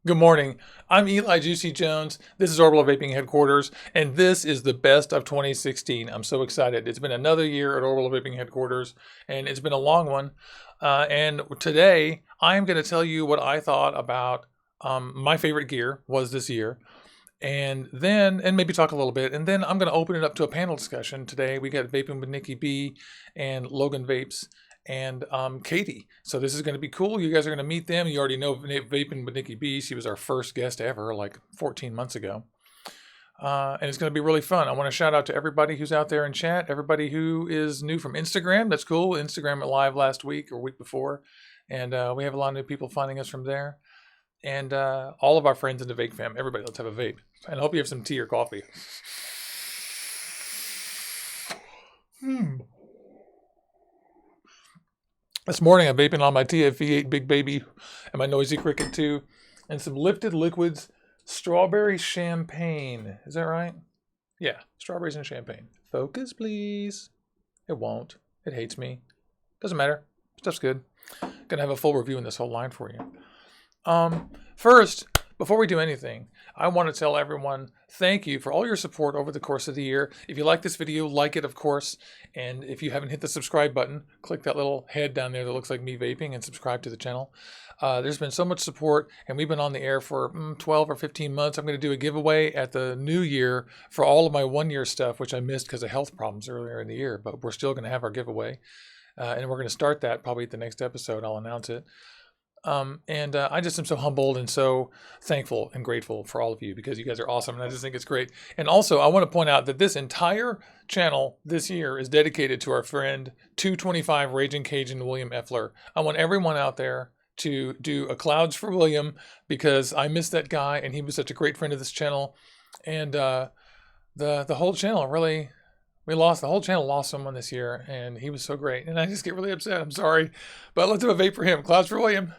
Good morning. I'm Eli Juicy Jones. This is Orbital Vaping headquarters, and this is the best of 2016. I'm so excited. It's been another year at Orbital Vaping headquarters, and it's been a long one. And today, I'm going to tell you what I thought about my favorite gear was this year, and maybe talk a little bit, and then I'm going to open it up to a panel discussion today. We got Vaping with Nikki B and Logan Vapes and Katie. So this is going to be cool. You guys are going to meet them. You already know Vaping with Nikki B. She was our first guest ever, like 14 months ago. And it's going to be really fun. I want to shout out to everybody who's out there in chat, everybody who is new from Instagram. That's cool. Instagram went live last week or week before. And we have a lot of new people finding us from there. And all of our friends in the vape fam, everybody, let's have a vape. And I hope you have some tea or coffee. This morning I'm vaping on my TFV8 Big Baby and my Noisy Cricket 2 and some Lifted Liquids Strawberry Champagne. Is that right? Yeah, strawberries and champagne. Focus, please. It won't. It hates me. Doesn't matter. Stuff's good. Gonna have a full review in this whole line for you. First, before we do anything, I want to tell everyone thank you for all your support over the course of the year. If you like this video, like it, of course. And if you haven't hit the subscribe button, click that little head down there that looks like me vaping and subscribe to the channel. There's been so much support, and we've been on the air for 12 or 15 months. I'm going to do a giveaway at the new year for all of my one-year stuff, which I missed because of health problems earlier in the year. But we're still going to have our giveaway. And we're going to start that probably at the next episode. I'll announce it. I just am so humbled and so thankful and grateful for all of you because you guys are awesome and I just think it's great. And also I want to point out that this entire channel this year is dedicated to our friend 225 Raging Cajun William Effler. I want everyone out there to do a Clouds for William because I miss that guy and he was such a great friend of this channel. And the whole channel really, the whole channel lost someone this year and he was so great. And I just get really upset. I'm sorry. But let's do a vape for him. Clouds for William.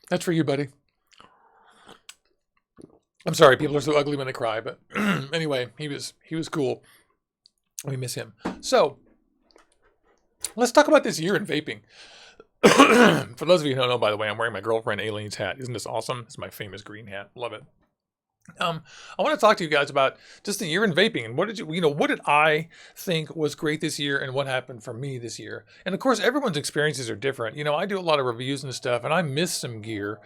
That's for you, buddy. I'm sorry, people are so ugly when they cry, but anyway, he was cool. We miss him. So, let's talk about this year in vaping. For those of you who don't know, by the way, I'm wearing my girlfriend Aileen's hat. Isn't this awesome? It's my famous green hat. Love it. I want to talk to you guys about just the year in vaping and what did I think was great this year and what happened for me this year. And of course, everyone's experiences are different. You know, I do a lot of reviews and stuff and I miss some gear,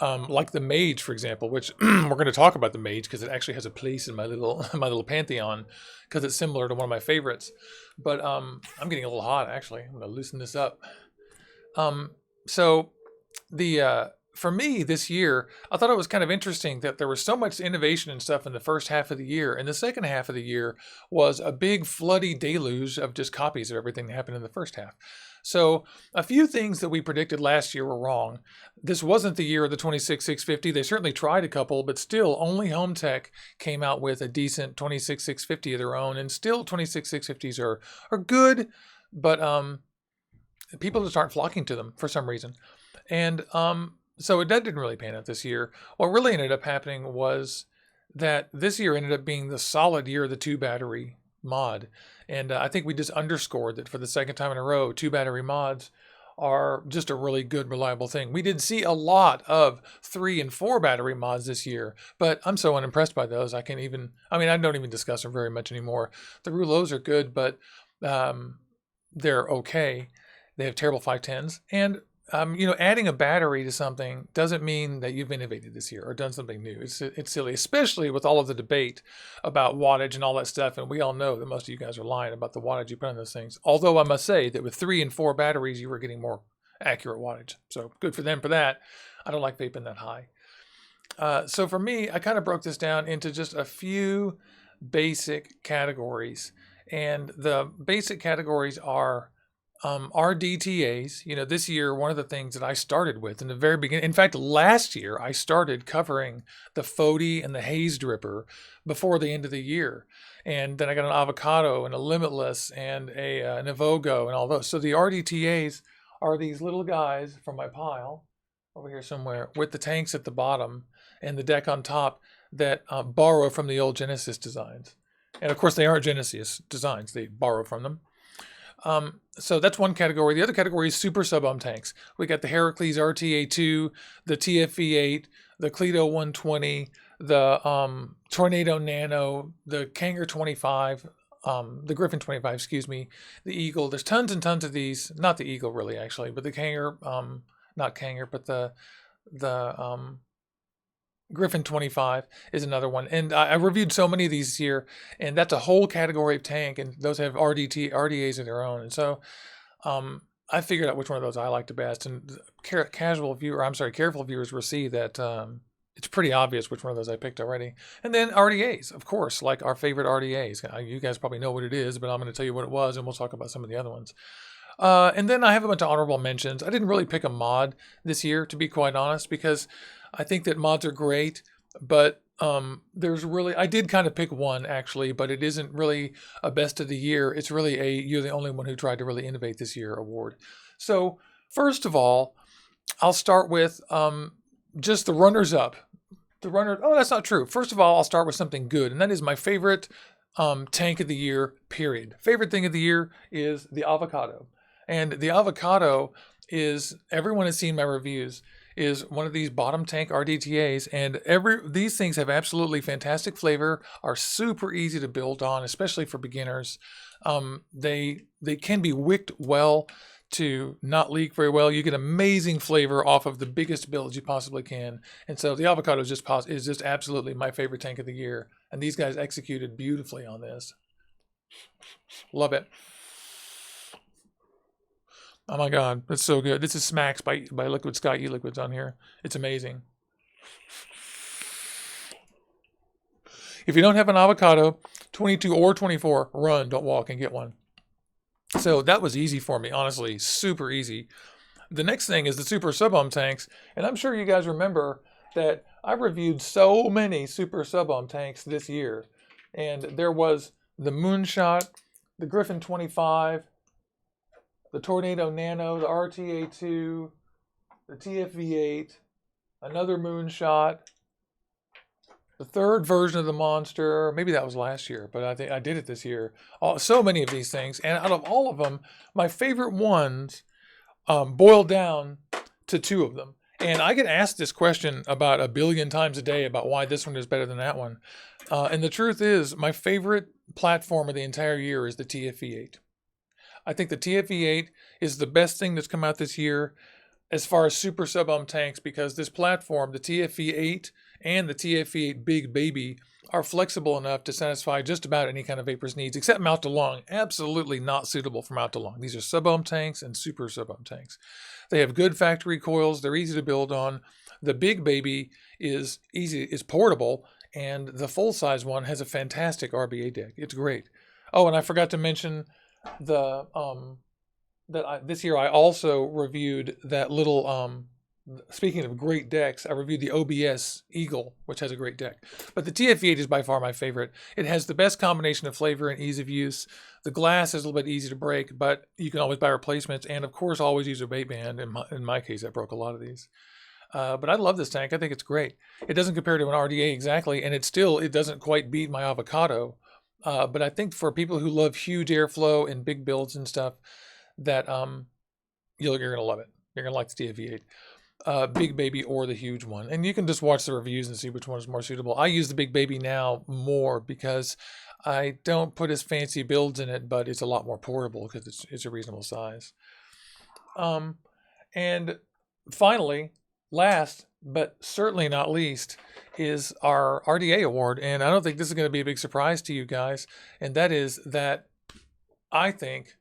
like the Mage, for example, which we're going to talk about the Mage because it actually has a place in my little pantheon because it's similar to one of my favorites. But I'm getting a little hot, actually. I'm going to loosen this up. For me this year, I thought it was kind of interesting that there was so much innovation and stuff in the first half of the year. And the second half of the year was a big floody deluge of just copies of everything that happened in the first half. So a few things that we predicted last year were wrong. This wasn't the year of the 26650. They certainly tried a couple, but still only Home Tech came out with a decent 26650 of their own. And still 26650s are good, but people just aren't flocking to them for some reason. And so that didn't really pan out this year. What really ended up happening was that this year ended up being the solid year of the 2-battery mod. And I think we just underscored that for the second time in a row, 2-battery mods are just a really good, reliable thing. We did see a lot of 3 and 4 battery mods this year, but I'm so unimpressed by those. I don't even discuss them very much anymore. The Rouleaus are good, but they're okay. They have terrible 510s. And adding a battery to something doesn't mean that you've innovated this year or done something new. It's silly, especially with all of the debate about wattage and all that stuff. And we all know that most of you guys are lying about the wattage you put on those things. Although I must say that with 3 and 4 batteries, you were getting more accurate wattage. So good for them for that. I don't like vaping that high. So for me, I kind of broke this down into just a few basic categories. And the basic categories are RDTAs. This year, one of the things that I started with in the very beginning, in fact, last year, I started covering the Fody and the Haze Dripper before the end of the year. And then I got an Avocado and a Limitless and an Evogo and all those. So the RDTAs are these little guys from my pile over here somewhere with the tanks at the bottom and the deck on top that borrow from the old Genesis designs. And of course, they aren't Genesis designs. They borrow from them. So that's one category. The other category is super sub-ohm tanks. We got the Heracles RTA2, the TFV8, the Cleto 120, the Tornado Nano, the Kanger 25, the Griffin 25, excuse me, the Eagle. There's tons and tons of these. Not the Eagle really, actually, but the Kanger, not Kanger, but the Griffin 25 is another one. And I reviewed so many of these this year, and that's a whole category of tank, and those have RDAs of their own. And so I figured out which one of those I like the best. And careful viewers will see that it's pretty obvious which one of those I picked already. And then RDAs, of course, like our favorite RDAs. You guys probably know what it is, but I'm going to tell you what it was, and we'll talk about some of the other ones. And then I have a bunch of honorable mentions. I didn't really pick a mod this year, to be quite honest, because I think that mods are great, but I did kind of pick one actually, but it isn't really a best of the year. It's really a you're the only one who tried to really innovate this year award. So first of all, I'll start with just the runners up. Oh, that's not true. First of all, I'll start with something good, and that is my favorite tank of the year, period. Favorite thing of the year is the avocado. And the avocado is, everyone has seen my reviews, is one of these bottom tank RDTAs, and these things have absolutely fantastic flavor, are super easy to build on, especially for beginners. They can be wicked well to not leak very well. You get amazing flavor off of the biggest builds you possibly can. And so the avocado is just absolutely my favorite tank of the year. And these guys executed beautifully on this. Love it. Oh my God, it's so good. This is Smacks by Liquid Sky E-Liquids on here. It's amazing. If you don't have an avocado, 22 or 24, run, don't walk, and get one. So that was easy for me, honestly, super easy. The next thing is the super sub-ohm tanks, and I'm sure you guys remember that I reviewed so many super sub-ohm tanks this year. And there was the Moonshot, the Griffin 25, the Tornado Nano, the RTA2, the TFV8, another Moonshot, the third version of the Monster. Maybe that was last year, but I think I did it this year. So many of these things, and out of all of them, my favorite ones boiled down to two of them. And I get asked this question about 1 billion times a day about why this one is better than that one. And the truth is, my favorite platform of the entire year is the TFV8. I think the TFV8 is the best thing that's come out this year as far as super sub-ohm tanks, because this platform, the TFV8 and the TFV8 Big Baby, are flexible enough to satisfy just about any kind of vapor's needs, except mouth to long. Absolutely not suitable for mouth to long. These are sub-ohm tanks and super sub-ohm tanks. They have good factory coils. They're easy to build on. The Big Baby is portable, and the full-size one has a fantastic RBA deck. It's great. Oh, and I forgot to mention this year I also reviewed that little, speaking of great decks, I reviewed the OBS Eagle, which has a great deck. But the TFV8 is by far my favorite. It has the best combination of flavor and ease of use. The glass is a little bit easy to break, but you can always buy replacements. And of course, always use a vape band. In my case, I broke a lot of these. But I love this tank. I think it's great. It doesn't compare to an RDA exactly, and it doesn't quite beat my avocado. But I think for people who love huge airflow and big builds and stuff, that you're going to love it. You're going to like the TFV8. Big Baby or the huge one. And you can just watch the reviews and see which one is more suitable. I use the Big Baby now more because I don't put as fancy builds in it, but it's a lot more portable because it's a reasonable size. And finally, last but certainly not least, is our RDA award. And I don't think this is going to be a big surprise to you guys. And that is that I think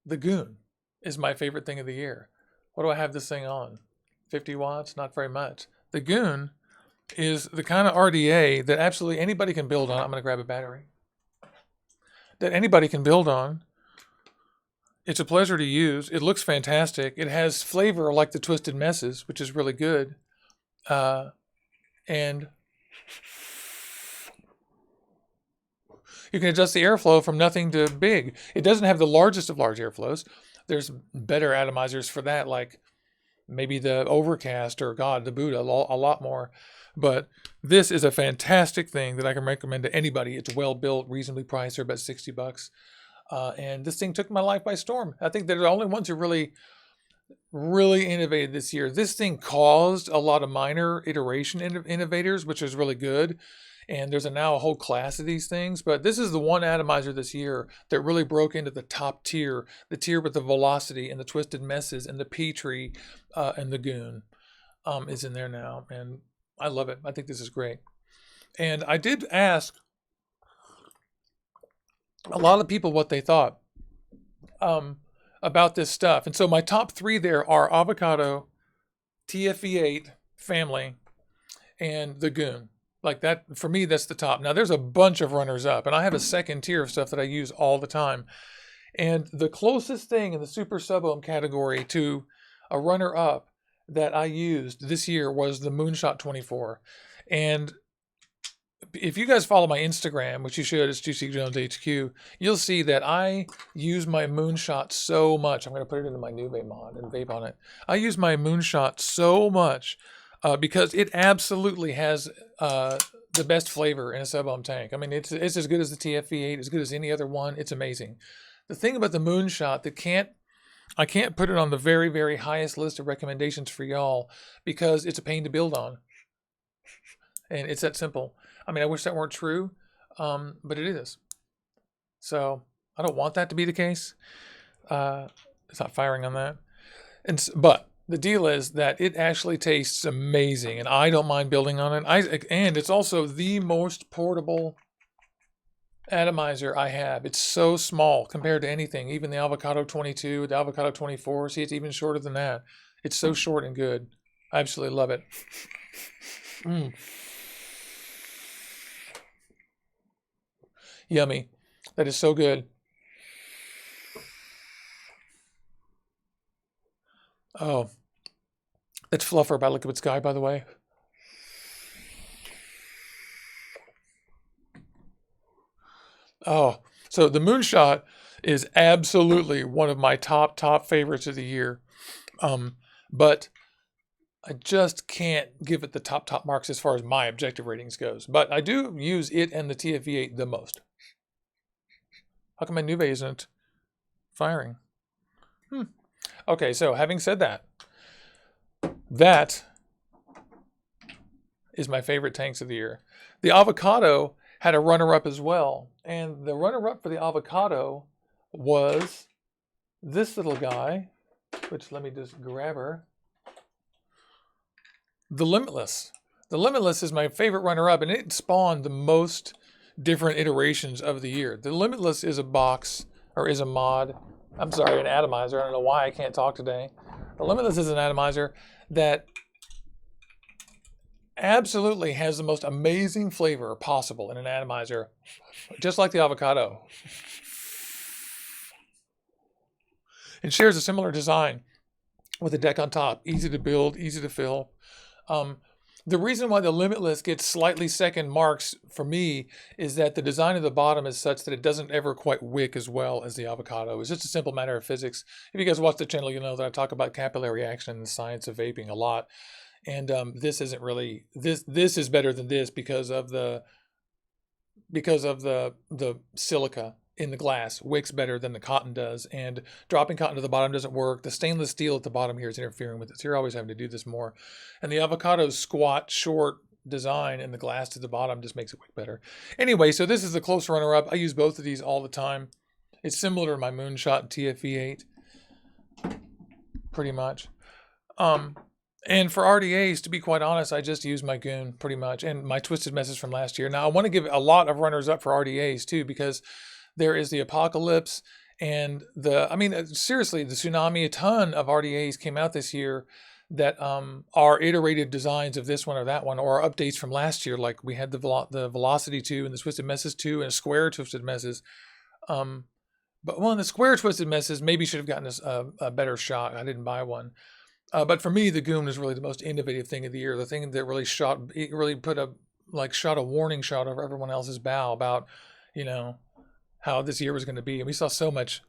the Goon is my favorite thing of the year. What do I have this thing on? 50 watts? Not very much. The Goon is the kind of RDA that absolutely anybody can build on. I'm going to grab a battery. That anybody can build on. It's a pleasure to use. It looks fantastic. It has flavor like the Twisted Messes, which is really good. And you can adjust the airflow from nothing to big. It doesn't have the largest of large airflows. There's better atomizers for that, like maybe the Overcast or the Buddha, a lot more. But this is a fantastic thing that I can recommend to anybody. It's well built, reasonably priced. They're about $60. And this thing took my life by storm. I think they're the only ones who really innovated this year. This thing caused a lot of minor iteration innovators, which is really good. And there's now a whole class of these things. But this is the one atomizer this year that really broke into the top tier, the tier with the velocity and the twisted messes and the Petri and the goon is in there now. And I love it. I think this is great. And I did ask a lot of people what they thought about this stuff. And so my top 3 there are avocado, TFV8 family, and the goon. Like that, for me, that's the top. Now there's a bunch of runners up, and I have a second tier of stuff that I use all the time. And the closest thing in the super sub-ohm category to a runner up that I used this year was the Moonshot 24. And if you guys follow my Instagram, which you should, it's Juicy Jones HQ, you'll see that I use my Moonshot so much. I'm going to put it into my new vape mod and vape on it. I use my Moonshot so much because it absolutely has the best flavor in a sub-ohm tank. I mean, it's as good as the TFV8, as good as any other one. It's amazing. The thing about the Moonshot that I can't put it on the very, very highest list of recommendations for y'all because it's a pain to build on. And it's that simple. I mean, I wish that weren't true, but it is. So I don't want that to be the case. It's not firing on that. But the deal is that it actually tastes amazing, and I don't mind building on it. And it's also the most portable atomizer I have. It's so small compared to anything, even the Avocado 22, the Avocado 24. See, it's even shorter than that. It's so short and good. I absolutely love it. Yummy. That is so good. Oh, that's Fluffer by Liquid Sky, by the way. Oh, so the Moonshot is absolutely one of my top favorites of the year. But I just can't give it the top marks as far as my objective ratings goes. But I do use it and the TFV8 the most. How come my Nuve isn't firing? Okay, so having said that, that is my favorite tanks of the year. The Avocado had a runner-up as well. And the runner-up for the Avocado was this little guy, which let me just grab her. The Limitless. The Limitless is my favorite runner-up, and it spawned the most different iterations of the year. The Limitless is a box, or is a mod. I'm sorry, an atomizer. I don't know why I can't talk today. The Limitless is an atomizer that absolutely has the most amazing flavor possible in an atomizer, just like the Avocado. It shares a similar design with a deck on top. Easy to build, easy to fill. The reason why the Limitless gets slightly second marks for me is that the design of the bottom is such that it doesn't ever quite wick as well as the Avocado. It's just a simple matter of physics. If you guys watch the channel, you know that I talk about capillary action and the science of vaping a lot. And this isn't really, this is better than this because of the silica in the glass wicks better than the cotton does, and dropping cotton to the bottom doesn't work. The stainless steel at the bottom here is interfering with it, so you're always having to do this more. And the Avocado's squat, short design and the glass to the bottom just makes it wick better. Anyway, so this is the close runner-up. I use both of these all the time. It's similar to my Moonshot and TFV8, pretty much. And for RDAs, to be quite honest, I just use my Goon pretty much, and my Twisted Messes from last year. Now, I want to give a lot of runners up for RDAs too, because there is the Apocalypse and seriously, the Tsunami. A ton of RDAs came out this year that are iterated designs of this one or that one, or updates from last year. Like we had the Velocity 2 and the Twisted Messes 2 and Square Twisted Messes. But the Square Twisted Messes maybe should have gotten a better shot. I didn't buy one. But for me, the Goon is really the most innovative thing of the year. The thing that really shot a warning shot over everyone else's bow about, how this year was going to be. And we saw so much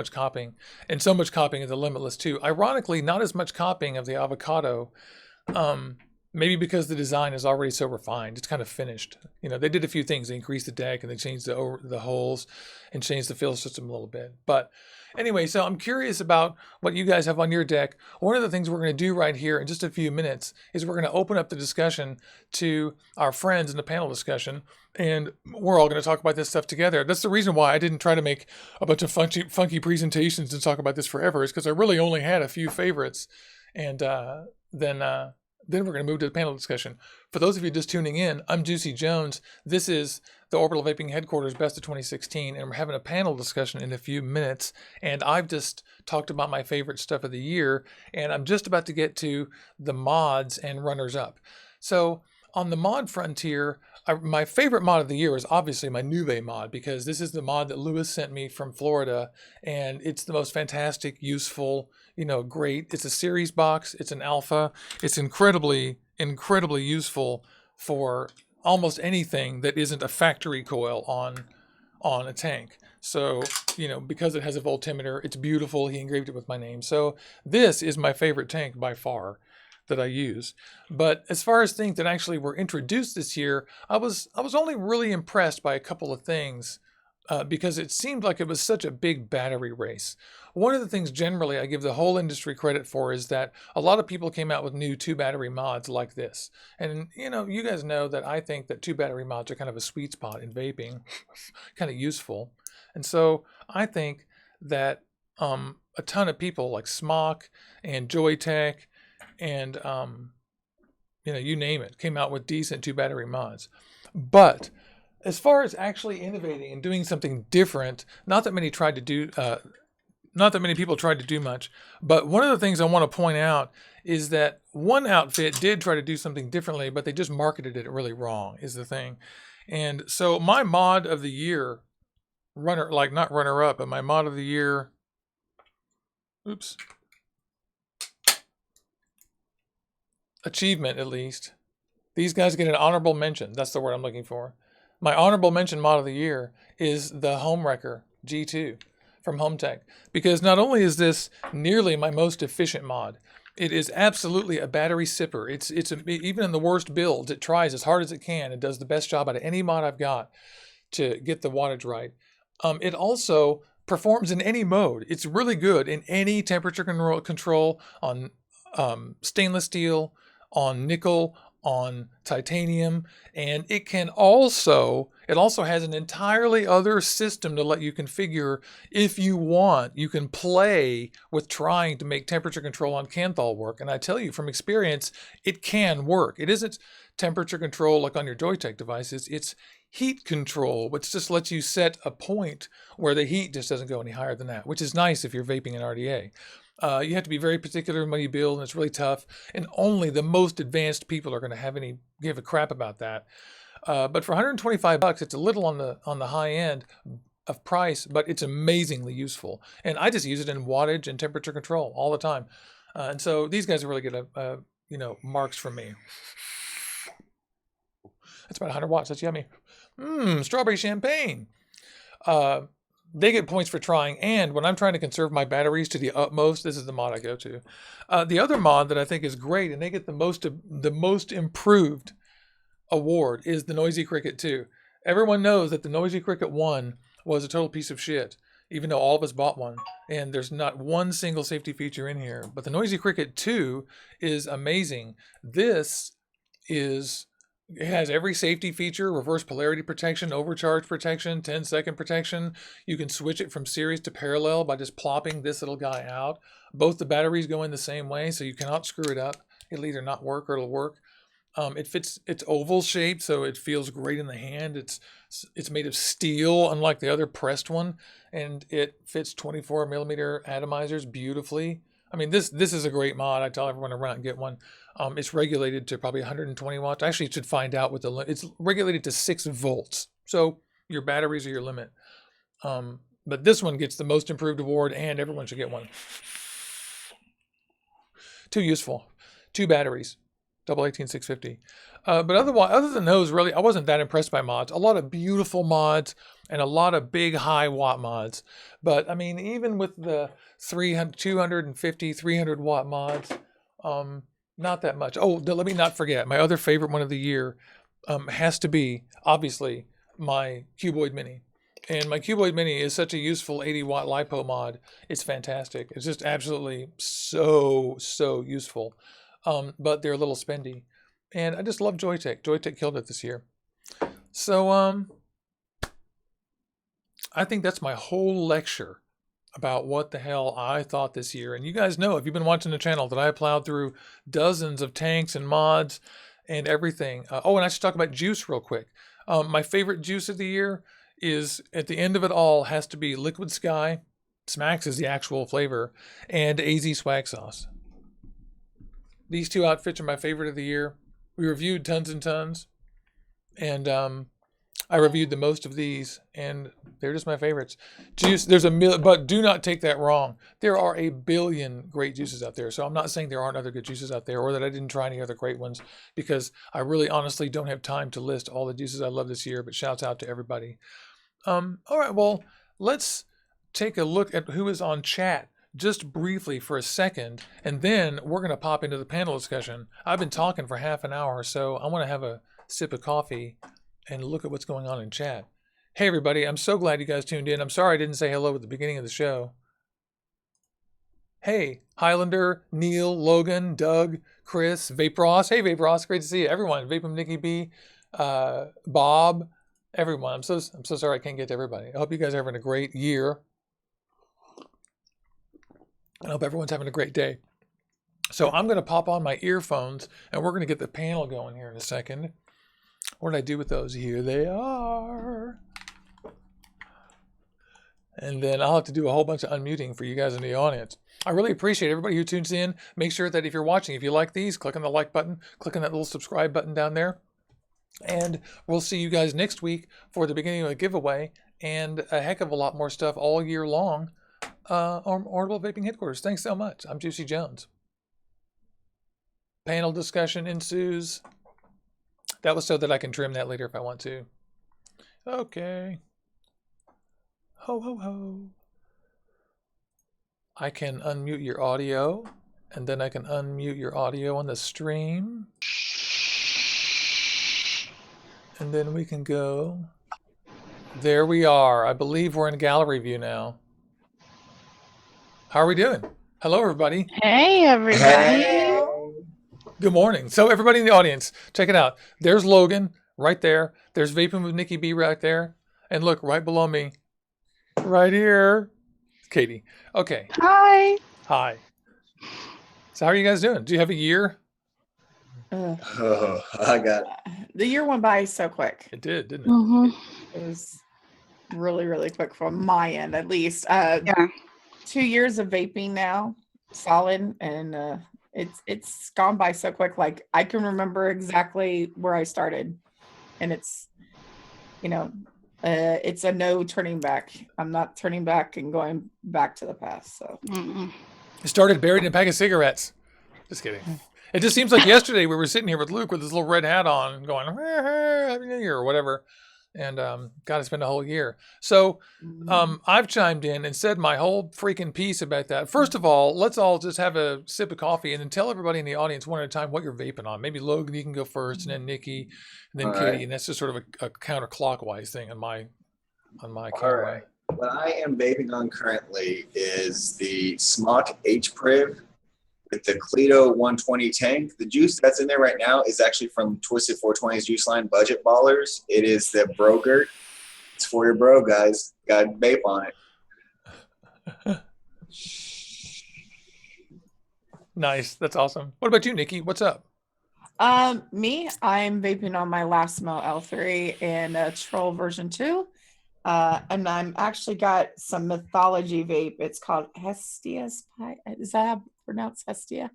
copying, and so much copying of the Limitless too. Ironically, not as much copying of the Avocado. Maybe because the design is already so refined, it's kind of finished. You know, they did a few things. They increased the deck and they changed the holes and changed the fill system a little bit. But anyway, so I'm curious about what you guys have on your deck. One of the things we're going to do right here in just a few minutes is we're going to open up the discussion to our friends in the panel discussion, and we're all going to talk about this stuff together. That's the reason why I didn't try to make a bunch of funky presentations and talk about this forever, is because I really only had a few favorites. And then we're going to move to the panel discussion. For those of you just tuning in, I'm Juicy Jones. This is the Orbital Vaping Headquarters Best of 2016, and we're having a panel discussion in a few minutes. And I've just talked about my favorite stuff of the year, and I'm just about to get to the mods and runners-up. So on the mod frontier, my favorite mod of the year is obviously my New Vape mod, because this is the mod that Lewis sent me from Florida, and it's the most fantastic, useful, great. It's a series box. It's an alpha. It's incredibly, incredibly useful for almost anything that isn't a factory coil on a tank. So, because it has a voltimeter, it's beautiful. He engraved it with my name. So this is my favorite tank by far that I use. But as far as things that actually were introduced this year, I was only really impressed by a couple of things because it seemed like it was such a big battery race. One of the things generally I give the whole industry credit for is that a lot of people came out with new 2-battery mods like this. And, you guys know that I think that 2-battery mods are kind of a sweet spot in vaping, kind of useful. And so I think that a ton of people like Smock and Joytech and, you name it, came out with decent 2-battery mods. But as far as actually innovating and doing something different, not that many people tried to do much, but one of the things I want to point out is that one outfit did try to do something differently, but they just marketed it really wrong, is the thing. And so my mod of the year, not runner up, but my mod of the year, achievement at least, these guys get an honorable mention. That's the word I'm looking for. My honorable mention mod of the year is the Homewrecker G2 from HomeTech, because not only is this nearly my most efficient mod, it is absolutely a battery sipper. Even in the worst builds, it tries as hard as it can. It does the best job out of any mod I've got to get the wattage right. It also performs in any mode. It's really good in any temperature control on stainless steel, on nickel, on titanium, and it also has an entirely other system to let you configure if you want. You can play with trying to make temperature control on Kanthal work, and I tell you from experience, it can work. It isn't temperature control like on your Joytech devices. It's heat control, which just lets you set a point where the heat just doesn't go any higher than that, which is nice if you're vaping an RDA. You have to be very particular in what you build, and it's really tough. And only the most advanced people are going to give a crap about that. But for $125, it's a little on the high end of price, but it's amazingly useful. And I just use it in wattage and temperature control all the time. And so these guys are really good at marks from me. That's about 100 watts. That's yummy. Strawberry champagne. They get points for trying, and when I'm trying to conserve my batteries to the utmost, this is the mod I go to. The other mod that I think is great, and they get the most improved award, is the Noisy Cricket 2. Everyone knows that the Noisy Cricket 1 was a total piece of shit, even though all of us bought one, and there's not one single safety feature in here. But the Noisy Cricket 2 is amazing. It has every safety feature: reverse polarity protection, overcharge protection, 10-second protection. You can switch it from series to parallel by just plopping this little guy out. Both the batteries go in the same way, so you cannot screw it up. It'll either not work or it'll work. It's oval shaped, so it feels great in the hand. It's made of steel, unlike the other pressed one, and it fits 24 millimeter atomizers beautifully. I mean, this is a great mod. I tell everyone to run out and get one. It's regulated to probably 120 watts. Actually, you should find out what it's regulated to 6 volts. So your batteries are your limit. But this one gets the most improved award, and everyone should get one. Too useful. 2 batteries. Double 18650. But other than those, really, I wasn't that impressed by mods. A lot of beautiful mods and a lot of big high watt mods. But I mean, even with the 250, 300 watt mods, Not that much. Oh, let me not forget. My other favorite one of the year has to be, obviously, my Cuboid Mini. And my Cuboid Mini is such a useful 80-watt LiPo mod. It's fantastic. It's just absolutely so useful. But they're a little spendy. And I just love Joytech. Joytech killed it this year. So I think that's my whole lecture about what the hell I thought this year. And you guys know, if you've been watching the channel, that I plowed through dozens of tanks and mods and everything. And I should talk about juice real quick. My favorite juice of the year is, at the end of it all, has to be Liquid Sky. Smacks is the actual flavor. And AZ Swag Sauce. These two outfits are my favorite of the year. We reviewed tons and tons. And I reviewed the most of these, and they're just my favorites. Juice, there's but do not take that wrong. There are a billion great juices out there. So I'm not saying there aren't other good juices out there, or that I didn't try any other great ones, because I really honestly don't have time to list all the juices I love this year, but shouts out to everybody. All right, well, let's take a look at who is on chat just briefly for a second, and then we're going to pop into the panel discussion. I've been talking for half an hour, so I want to have a sip of coffee and look at what's going on in chat. Hey, everybody. I'm so glad you guys tuned in. I'm sorry I didn't say hello at the beginning of the show. Hey, Highlander, Neil, Logan, Doug, Chris, Vape Ross. Hey, Vape Ross. Great to see you. Everyone. VapingWithNikkib, Bob, everyone. I'm so sorry I can't get to everybody. I hope you guys are having a great year. I hope everyone's having a great day. So I'm going to pop on my earphones, and we're going to get the panel going here in a second. What did I do with those? Here they are. And then I'll have to do a whole bunch of unmuting for you guys in the audience. I really appreciate everybody who tunes in. Make sure that if you're watching, if you like these, click on the like button, click on that little subscribe button down there. And we'll see you guys next week for the beginning of a giveaway and a heck of a lot more stuff all year long on Orbital Vaping Headquarters. Thanks so much. I'm Juicy Jones. Panel discussion ensues. That was so that I can trim that later if I want to. Okay. Ho, ho, ho. I can unmute your audio, and then I can unmute your audio on the stream. And then we can go. There we are. I believe we're in gallery view now. How are we doing? Hello, everybody. Hey, everybody. Hey. Good morning. So everybody in the audience, check it out. There's Logan right there. There's Vaping with Nikki B right there. And look, right below me, right here, Katie. Okay. Hi. Hi. So how are you guys doing? Do you have a year? Oh, I got The year went by so quick. It did, didn't it? Mm-hmm. It was really quick from my end, at least. Yeah. 2 years of vaping now, solid, and it's gone by so quick. Like, I can remember exactly where I started, and it's, it's a no turning back. I'm not turning back and going back to the past. So It started buried in a pack of cigarettes. Just kidding. It just seems like yesterday we were sitting here with Luke with his little red hat on, going Happy New Year or whatever, and got to spend a whole year. So I've chimed in and said my whole freaking piece about that. First of all, let's all just have a sip of coffee and then tell everybody in the audience one at a time what you're vaping on. Maybe Logan, you can go first, and then Nikki, and then All Katie, right. and that's just sort of a counterclockwise thing on my All camera. right. What I am vaping on currently is the Smock H-Priv with the Cleto 120 tank. The juice that's in there right now is actually from Twisted 420's juice line, Budget Ballers. It is the Brogurt. It's for your bro, guys. Got vape on it. Nice. That's awesome. What about you, Nikki? What's up? Me, I'm vaping on my last Mo L3 and Troll version 2. And I'm actually got some Mythology vape. It's called Hestia's Pie. Is that how you pronounce Hestia?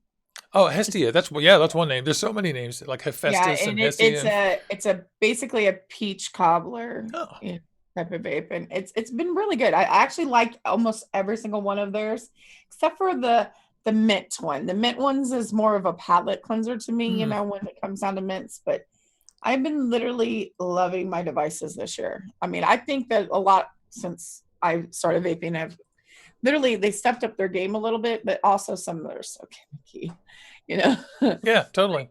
Oh, Hestia. That's one name. There's so many names like Hephaestus and Hestia. It's basically a peach cobbler Oh. type of vape, and it's been really good. I actually like almost every single one of theirs, except for the mint one. The mint ones is more of a palate cleanser to me, when it comes down to mints, but I've been literally loving my devices this year. I mean, I think that a lot since I started vaping, they stepped up their game a little bit, but also some of them are so gimmicky. you know, Yeah, totally.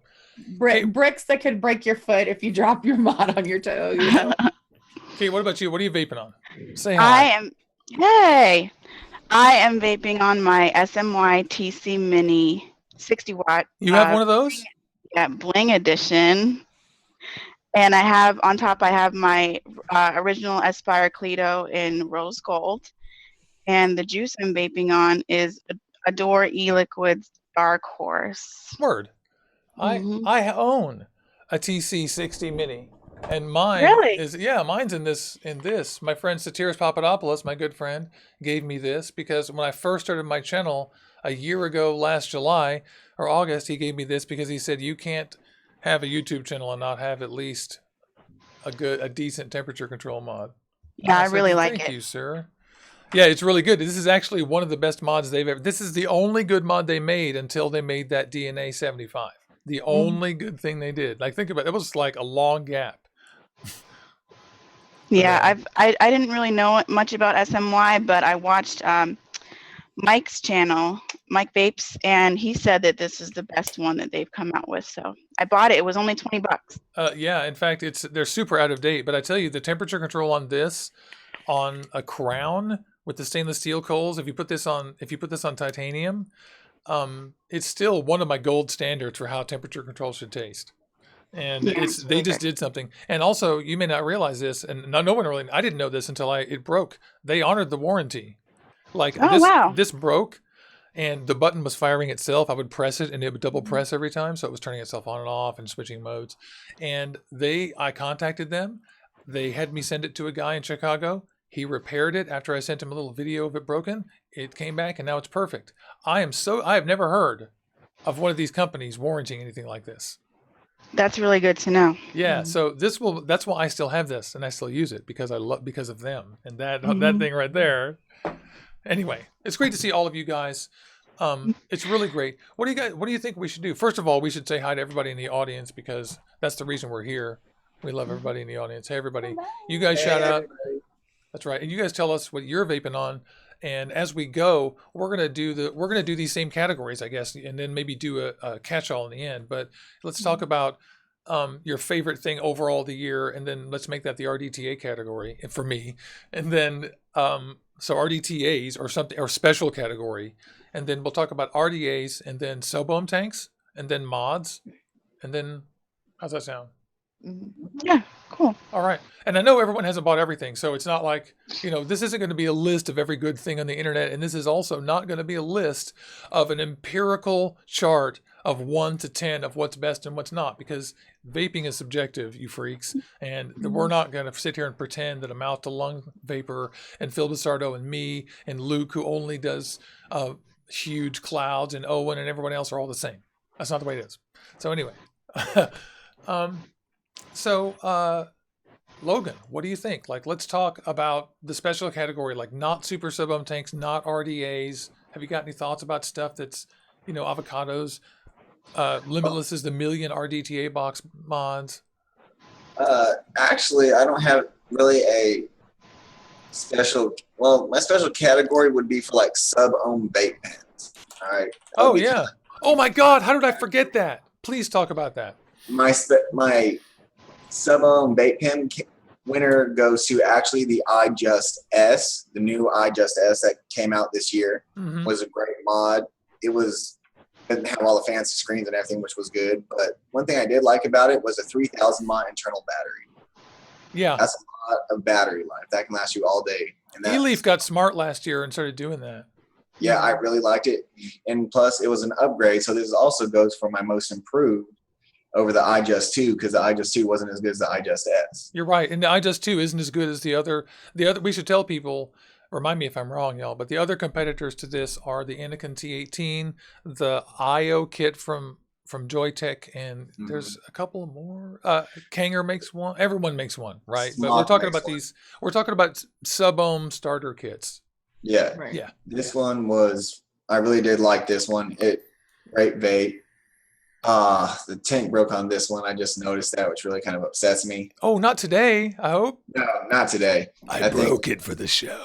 Hey, bricks that could break your foot if you drop your mod on your toe, you know. Kate, what about you? What are you vaping on? Say I hi. am. Hey, I am vaping on my SMY TC Mini 60 watt. You have one of those? Yeah, Bling Edition. And I have on top, I have my original Aspire Clito in rose gold. And the juice I'm vaping on is Adore E-Liquid's Dark Horse. Word. Mhm. I own a TC60 Mini, and mine Really? is mine's in this. My friend Satiris Papadopoulos, my good friend, gave me this because when I first started my channel a year ago, last July or August, he gave me this because he said you can't have a YouTube channel and not have at least a decent temperature control mod. Yeah, I said, really like Thank it. you, sir. Yeah, it's really good. This is actually one of the best mods they've ever. This is the only good mod they made until they made that DNA 75. The only good thing they did. Like, think about it. It was like a long gap. Yeah, I didn't really know much about SMY, but I watched Mike's channel, Mike Vapes, and he said that this is the best one that they've come out with. So I bought it. It was only $20. Yeah, in fact, they're super out of date. But I tell you, the temperature control on this, on a crown with the stainless steel coals, if you put this on titanium, it's still one of my gold standards for how temperature control should taste. And Yeah, they just did something. And also, you may not realize this, and no one really. I didn't know this until it broke. They honored the warranty. Like wow. this broke, and the button was firing itself. I would press it, and it would double press every time, so it was turning itself on and off and switching modes. And I contacted them. They had me send it to a guy in Chicago. He repaired it after I sent him a little video of it broken. It came back, and now it's perfect. I have never heard of one of these companies warranting anything like this. That's really good to know. Yeah, so that's why I still have this and I still use it because of them and that thing right there. Anyway, it's great to see all of you guys. It's really great. What do you think we should do? First of all, we should say hi to everybody in the audience because that's the reason we're here. We love everybody in the audience. Hey everybody. You guys shout out. That's right. And you guys tell us what you're vaping on. And as we go, we're gonna do these same categories, I guess, and then maybe do a catch-all in the end. But let's talk about your favorite thing overall of the year, and then let's make that the RDTA category for me. And then so RDTAs or something or special category, and then we'll talk about RDAs, and then sub-ohm tanks, and then mods, and then how's that sound? Yeah, cool. All right. And I know everyone hasn't bought everything, so it's not like, this isn't going to be a list of every good thing on the internet, and this is also not going to be a list of an empirical chart of 1 to 10 of what's best and what's not, because vaping is subjective, you freaks, and we're not going to sit here and pretend that a mouth-to-lung vapor and Phil DeSardo and me and Luke, who only does huge clouds, and Owen and everyone else are all the same. That's not the way it is. So anyway, Logan, what do you think? Like, let's talk about the special category, like not super sub-ohm tanks, not RDAs. Have you got any thoughts about stuff that's, avocados? Limitless is the million RDTA box mods. Actually, I don't have really a special. Well, my special category would be for like sub-ohm vape pens. All right. Oh yeah. Oh my God! How did I forget that? Please talk about that. My sub-ohm vape pen winner goes to actually the iJust S. The new iJust S that came out this year was a great mod. It didn't have all the fancy screens and everything, which was good. But one thing I did like about it was a 3,000 mAh internal battery. Yeah, that's a lot of battery life. That can last you all day. And eLeaf got smart last year and started doing that. Yeah, I really liked it. And plus, it was an upgrade. So this also goes for my most improved over the iJust 2, because the iJust 2 wasn't as good as the iJust S. You're right. And the iJust 2 isn't as good as the other. We should tell people, remind me if I'm wrong, y'all, but the other competitors to this are the Anakin T18, the IO kit from Joytech, and there's a couple more. Kanger makes one. Everyone makes one, right? But we're talking about we're talking about sub-ohm starter kits. Yeah. Right. Yeah. This one I really did like this one. Great vape. The tank broke on this one. I just noticed that, which really kind of upsets me. Oh, not today, I hope. No, not today. I broke it for the show.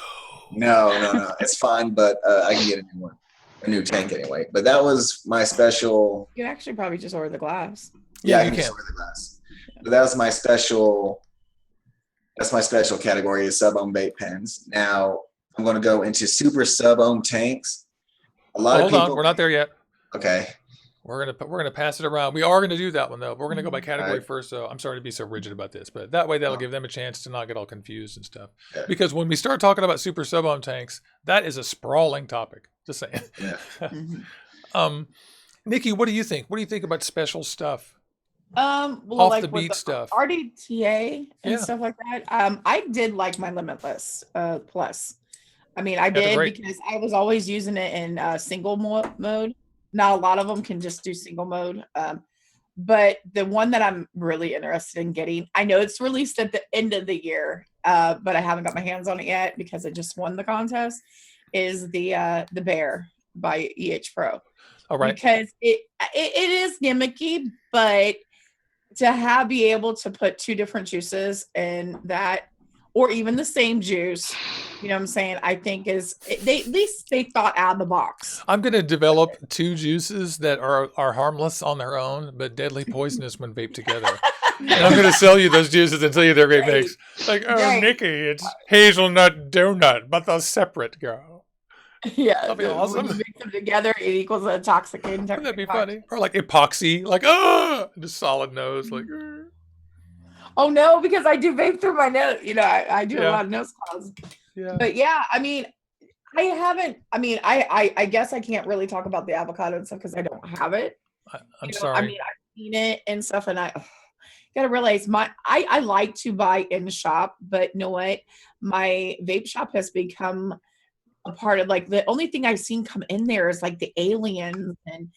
No. It's fine, but I can get a new one. a new tank anyway. But that was my special. You can actually probably just order the glass. Yeah, Yeah, I you can just can. order the glass. But that was my special. That's my special category is sub-ohm vape pens. Now I'm going to go into super sub-ohm tanks. A lot Well, of hold people. on, we're not there yet. Okay. We're gonna pass it around. We are gonna do that one though. But we're gonna go by category Alright. first. So I'm sorry to be so rigid about this, but that way that'll Oh. give them a chance to not get all confused and stuff. Yeah. Because when we start talking about super sub-ohm tanks, that is a sprawling topic. Just saying. Yeah. Nikki, what do you think? What do you think about special stuff? Well, Off like the with beat stuff. RDTA and Yeah. stuff like that. I did like my Limitless Plus. I mean, I they're did great. because I was always using it in single mode. Not a lot of them can just do single mode. But the one that I'm really interested in getting, I know it's released at the end of the year, but I haven't got my hands on it yet because I just won the contest, is the Bear by EH Pro. All right. Because it is gimmicky, but to be able to put two different juices in that, or even the same juice, you know what I'm saying? I think at least they thought out of the box. I'm gonna develop two juices that are harmless on their own, but deadly poisonous when vaped together. And I'm gonna sell you those juices and tell you they're great Right. mix. Like, oh, Right. Nikki, it's hazelnut donut, but they're separate, girl. Yeah, That'd be awesome. when you mix them together, it equals a toxicant. Wouldn't that be funny? Or like epoxy, like just solid nose, like. Oh no, because I do vape through my nose. You know, I do a Yeah. lot of nose calls. Yeah. But yeah, I mean, I haven't. I mean, I guess I can't really talk about the avocado and stuff because I don't have it. I'm You know, sorry. I mean, I've seen it and stuff, and I gotta realize I like to buy in shop, but you know what? My vape shop has become a part of, like, the only thing I've seen come in there is like the aliens and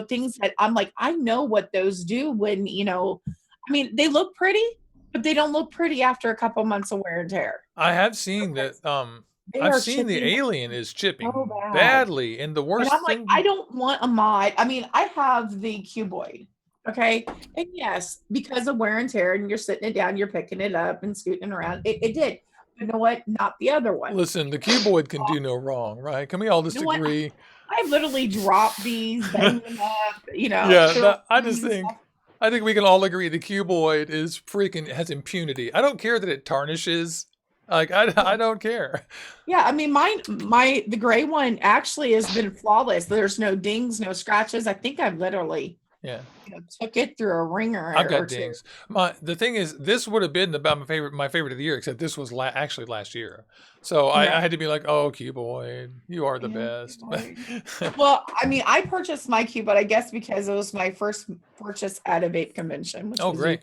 things that I'm like, I know what those do when I mean, they look pretty, but they don't look pretty after a couple months of wear and tear. I have seen that. They I've are seen the chipping alien is chipping so bad. badly, and the And worst I'm like, thing. I don't want a mod. I mean, I have the cuboid. Okay. And yes, because of wear and tear, and you're sitting it down, you're picking it up and scooting around. It did. You know what? Not the other one. Listen, the cuboid can do no wrong, right? Can we all just You know what? agree? I literally dropped these, banged them up, Yeah, threw I them just and think stuff. I think we can all agree the cuboid is freaking has impunity. I don't care that it tarnishes. Like I don't care. Yeah, I mean, the gray one actually has been flawless. There's no dings, no scratches. I think I've literally Yeah, took it through a ringer I've or got two. dings. The thing is, this would have been about my favorite of the year, except this was actually last year. So Yeah. I had to be like, oh, cuboid, you are the Yeah, best. Well, I mean, I purchased my cube, but I guess because it was my first purchase at a vape convention, which Oh, was great.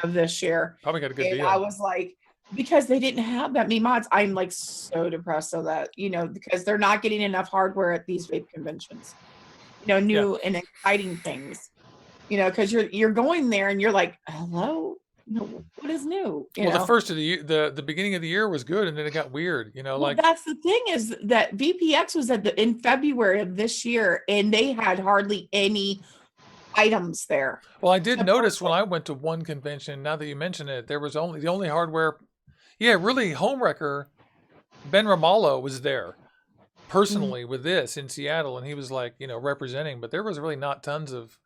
of this year. Probably got a good And deal. I was like, because they didn't have that many mods, I'm like so depressed of that, because they're not getting enough hardware at these vape conventions. New and exciting things. Because you're going there and you're like, hello, what is new? The first of the year, the beginning of the year was good, and then it got weird. Well, Like that's the thing is that VPX was in February of this year, and they had hardly any items there. well, I did notice when I went to one convention. Now that you mention it, there was the only hardware. Yeah, really, Homewrecker, Ben Ramallo was there personally with this in Seattle, and he was like, representing. But there was really not tons of.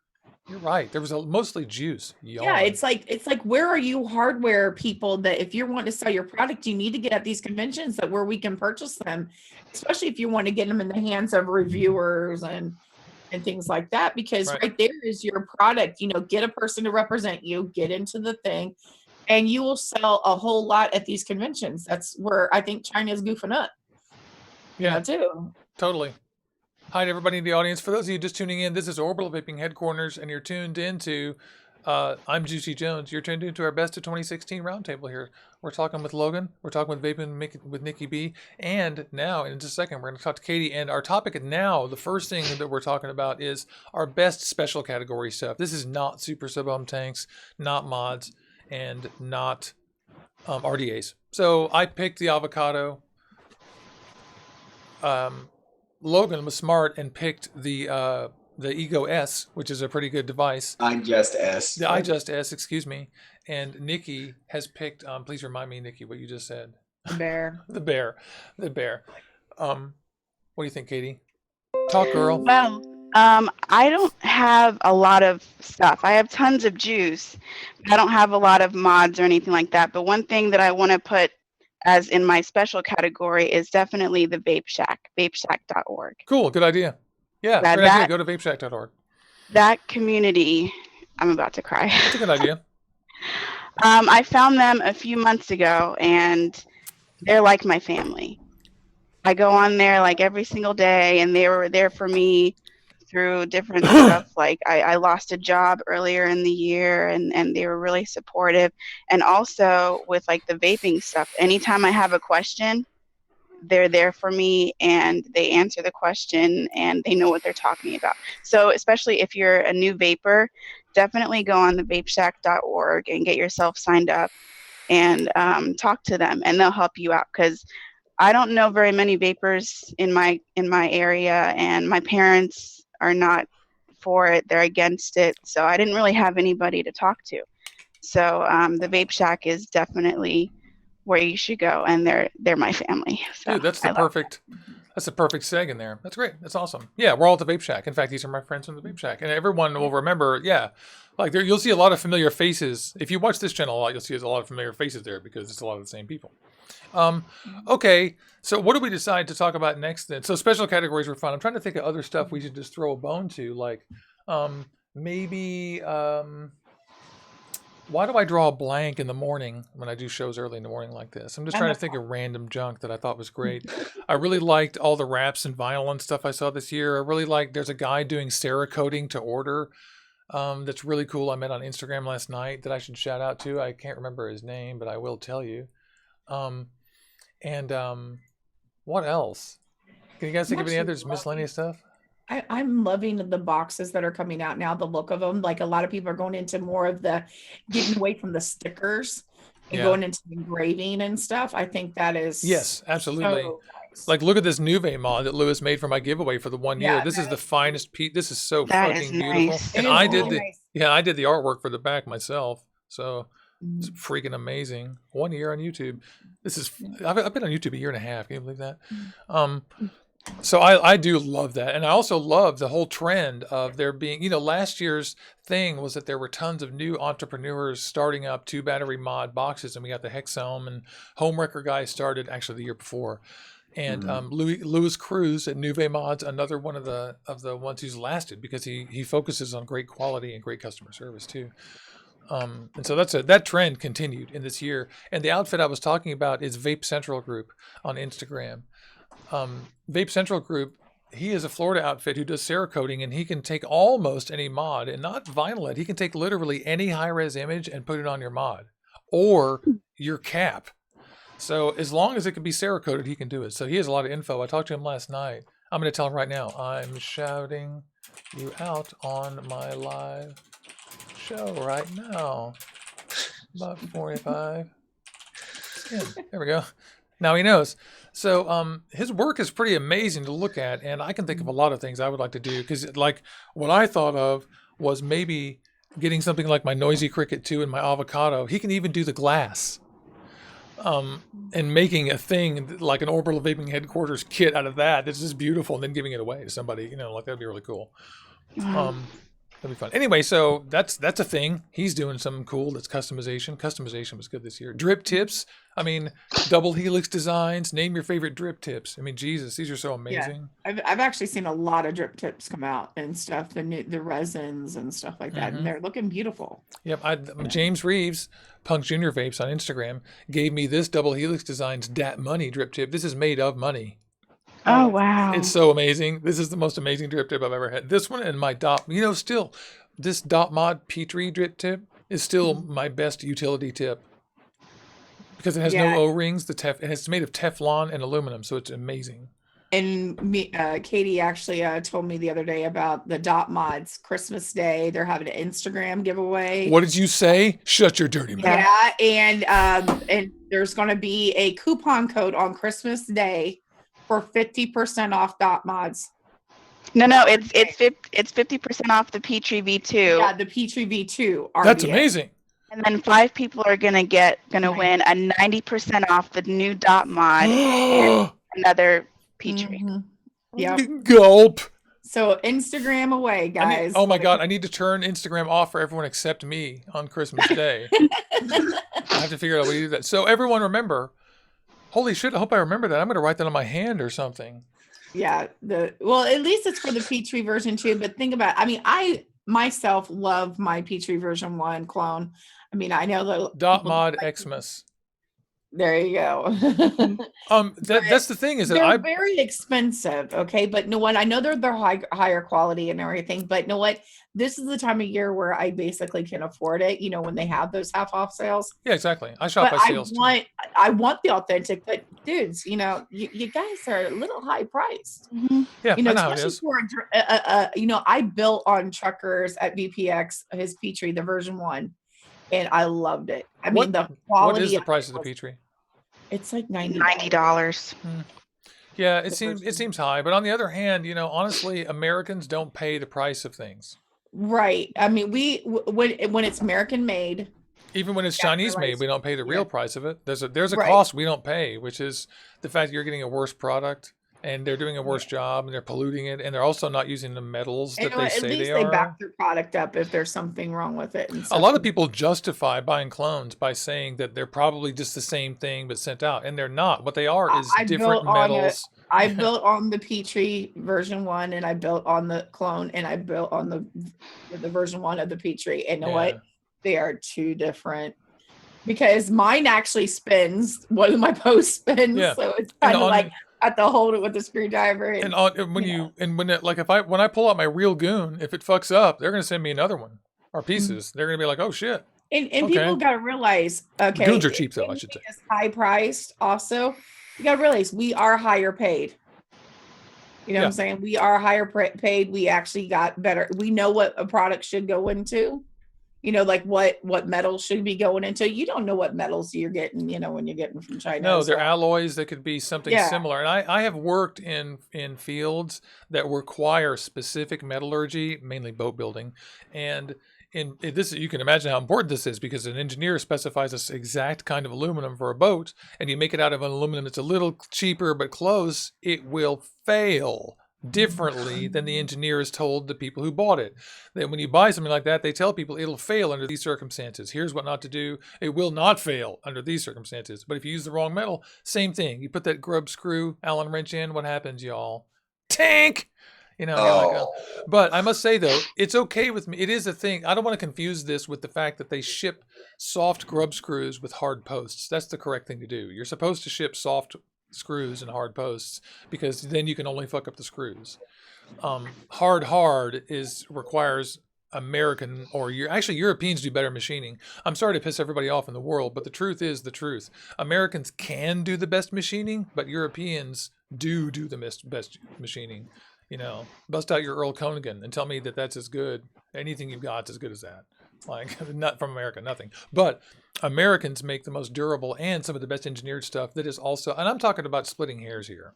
You're right. There was mostly juice. Yeah, it's like where are you hardware people that if you're wanting to sell your product, you need to get at these conventions where we can purchase them, especially if you want to get them in the hands of reviewers and things like that, because right there is your product. Get a person to represent you, get into the thing, and you will sell a whole lot at these conventions. That's where I think China's goofing up. Yeah, too. Totally. Hi to everybody in the audience. For those of you just tuning in, this is Orbital Vaping Headquarters, and you're tuned into, I'm Juicy Jones. You're tuned into our Best of 2016 Roundtable here. We're talking with Logan. We're talking with Vaping with Nikki B. And now, in just a second, we're going to talk to Katie. And our topic now, the first thing that we're talking about is our best special category stuff. This is not super sub-ohm tanks, not mods, and not RDAs. So I picked the avocado. Logan was smart and picked the Ego S, which is a pretty good device. iJust S. The iJust S, excuse me. And Nikki has picked. Please remind me, Nikki, what you just said. The Bear. The Bear. What do you think, Katie? Talk, girl. Well, I don't have a lot of stuff. I have tons of juice. But I don't have a lot of mods or anything like that. But one thing that I want to put as in my special category is definitely the Vape Shack, vapeshack.org. Cool. Good idea. Yeah. Yeah, Great idea. Go to vapeshack.org. That community, I'm about to cry. That's a good idea. I found them a few months ago, and they're like my family. I go on there like every single day, and they were there for me through different stuff. Like I lost a job earlier in the year, and they were really supportive. And also with like the vaping stuff, anytime I have a question, they're there for me, and they answer the question, and they know what they're talking about. So especially if you're a new vapor, definitely go on the vapeshack.org and get yourself signed up and talk to them, and they'll help you out, because I don't know very many vapors in my area, and my parents are not for it. They're against it. So I didn't really have anybody to talk to. So the Vape Shack is definitely where you should go, and they're my family. So Dude, that's the perfect seg in there. That's great. That's awesome. Yeah, we're all at the Vape Shack. In fact, these are my friends from the Vape Shack, and everyone will remember. Yeah, like there, you'll see a lot of familiar faces. If you watch this channel a lot, you'll see there's a lot of familiar faces there because it's a lot of the same people. Okay, so what do we decide to talk about next then? So special categories were fun. I'm trying to think of other stuff we should just throw a bone to, like maybe. Why do I draw a blank in the morning when I do shows early in the morning like this? I'm just trying to think of random junk that I thought was great. I really liked all the wraps and vinyl and stuff I saw this year. I really liked, there's a guy doing Cerakoting to order. That's really cool. I met on Instagram last night that I should shout out to. I can't remember his name, but I will tell you. What else? Can you guys think of any others miscellaneous stuff? I'm loving the boxes that are coming out now, the look of them. Like a lot of people are going into more of the getting away from the stickers and going into engraving and stuff. I think that is yes, absolutely. So nice. Like, look at this Nuve mod that Lewis made for my giveaway for the 1 year. This is the finest piece. This is so fucking beautiful. Nice. And I did I did the artwork for the back myself. So it's freaking amazing. 1 year on YouTube. I've been on YouTube a year and a half. Can you believe that? So I do love that. And I also love the whole trend of there being, last year's thing was that there were tons of new entrepreneurs starting up 2-battery mod boxes. And we got the Hexome and Homewrecker guy started actually the year before. And Louis Cruz at Nuve Mods, another one of the ones who's lasted because he focuses on great quality and great customer service too. And so that trend continued in this year. And the outfit I was talking about is Vape Central Group on Instagram. Vape Central Group, he is a Florida outfit who does Cerakoting, and he can take almost any mod and not vinyl it. He can take literally any high-res image and put it on your mod or your cap. So as long as it can be Cerakoted, he can do it. So he has a lot of info. I talked to him last night. I'm going to tell him right now, I'm shouting you out on my live show right now. About 45. Yeah, there we go. Now he knows. So his work is pretty amazing to look at, and I can think of a lot of things I would like to do, because like what I thought of was maybe getting something like my Noisy Cricket 2 and my Avocado. He can even do the glass, and making a thing like an Orbital Vaping headquarters kit out of that. That's just beautiful, and then giving it away to somebody, like that'd be really cool. That'd be fun. Anyway, so that's a thing. He's doing something cool. That's customization. Customization was good this year. Drip tips. I mean, double helix designs. Name your favorite drip tips. I mean, Jesus, these are so amazing. Yeah. I've actually seen a lot of drip tips come out and stuff. The resins and stuff like that, and they're looking beautiful. Yep. James Reeves, Punk Junior Vapes on Instagram, gave me this double helix designs Dat Money drip tip. This is made of money. Oh, wow. It's so amazing. This is the most amazing drip tip I've ever had. This one and my dot, still, this dot mod Petri drip tip is still my best utility tip because it has no O-rings. And it's made of Teflon and aluminum, so it's amazing. And Katie actually told me the other day about the dot mods Christmas Day. They're having an Instagram giveaway. What did you say? Shut your dirty mouth. Yeah, and there's going to be a coupon code on Christmas Day for 50% off dot mods. No, it's 50% off the Petri V2. Yeah, the Petri V2. RDA. That's amazing. And then 5 people are gonna win a 90% off the new dot mod and another Petri. Yep. Gulp. So Instagram away, guys. Oh my God, I need to turn Instagram off for everyone except me on Christmas Day. I have to figure out a way to do that. So everyone remember, holy shit, I hope I remember that. I'm going to write that on my hand or something. Yeah. Well, at least it's for the Petri version 2, but think about it. I mean, I myself love my Petri version 1 clone. I mean, I know the .mod Xmas. There you go. That's the thing is that they're very expensive, okay? But you know what? I know they're higher quality and everything, but you know what? This is the time of year where I basically can afford it, you know, when they have those half off sales. Yeah, exactly. I shop by sales I want the authentic, but dudes, you know, you guys are a little high priced. Yeah, you know, I know how it is. For you know, I built on Truckers at VPX his Petri, the version 1, and I loved it. I mean, the quality. What is the price of the Petri? It's like $90. Yeah, it seems high, but on the other hand, you know, honestly, Americans don't pay the price of things. Right. I mean, when it's American made, even when it's Chinese made, we don't pay the real price of it. There's a Right. cost we don't pay, which is the fact that you're getting a worse product and they're doing a worse job and they're polluting it and they're also not using the metals that they say they are. At least they back their product up if there's something wrong with it. A lot of people justify buying clones by saying that they're probably just the same thing but sent out, and they're not. What they are is different metals. I built on the Petri version 1, and I built on the clone, and I built on the version 1 of the Petri. And you know what? They are two different. Because mine actually spins. One of my posts spins, so it's kind of like I have to hold it with a screwdriver. And when I pull out my real goon, if it fucks up, they're gonna send me another one or pieces. They're gonna be like, oh shit. And people gotta realize, okay, goons are cheap though. I should say it's high priced. Also, you gotta realize we are higher paid. You know what I'm saying? We are higher paid. We actually got better. We know what a product should go into. You know, like what metals should be going into. You don't know what metals you're getting, you know, when you're getting from China. No, they're alloys that could be something similar. And I have worked in fields that require specific metallurgy, mainly boat building. And in this, you can imagine how important this is, because an engineer specifies this exact kind of aluminum for a boat, and you make it out of an aluminum that's a little cheaper but close, it will fail differently than the engineer is told the people who bought it. Then when you buy something like that, they tell people it'll fail under these circumstances. Here's what not to do. It will not fail under these circumstances. But if you use the wrong metal, same thing. You put that grub screw Allen wrench in, what happens, y'all? Tank! You know, like, but I must say though, it's okay with me. It is a thing. I don't want to confuse this with the fact that they ship soft grub screws with hard posts. That's the correct thing to do. You're supposed to ship soft screws and hard posts, because then you can only fuck up the screws. Hard requires American, or Europeans do better machining. I'm sorry to piss everybody off in the world, but the truth is the truth. Americans can do the best machining, but Europeans do the best machining. You know, bust out your Earl Konigan and tell me that that's as good. Anything you've got is as good as that. Like, not from America, nothing. But Americans make the most durable and some of the best engineered stuff that is also, and I'm talking about splitting hairs here,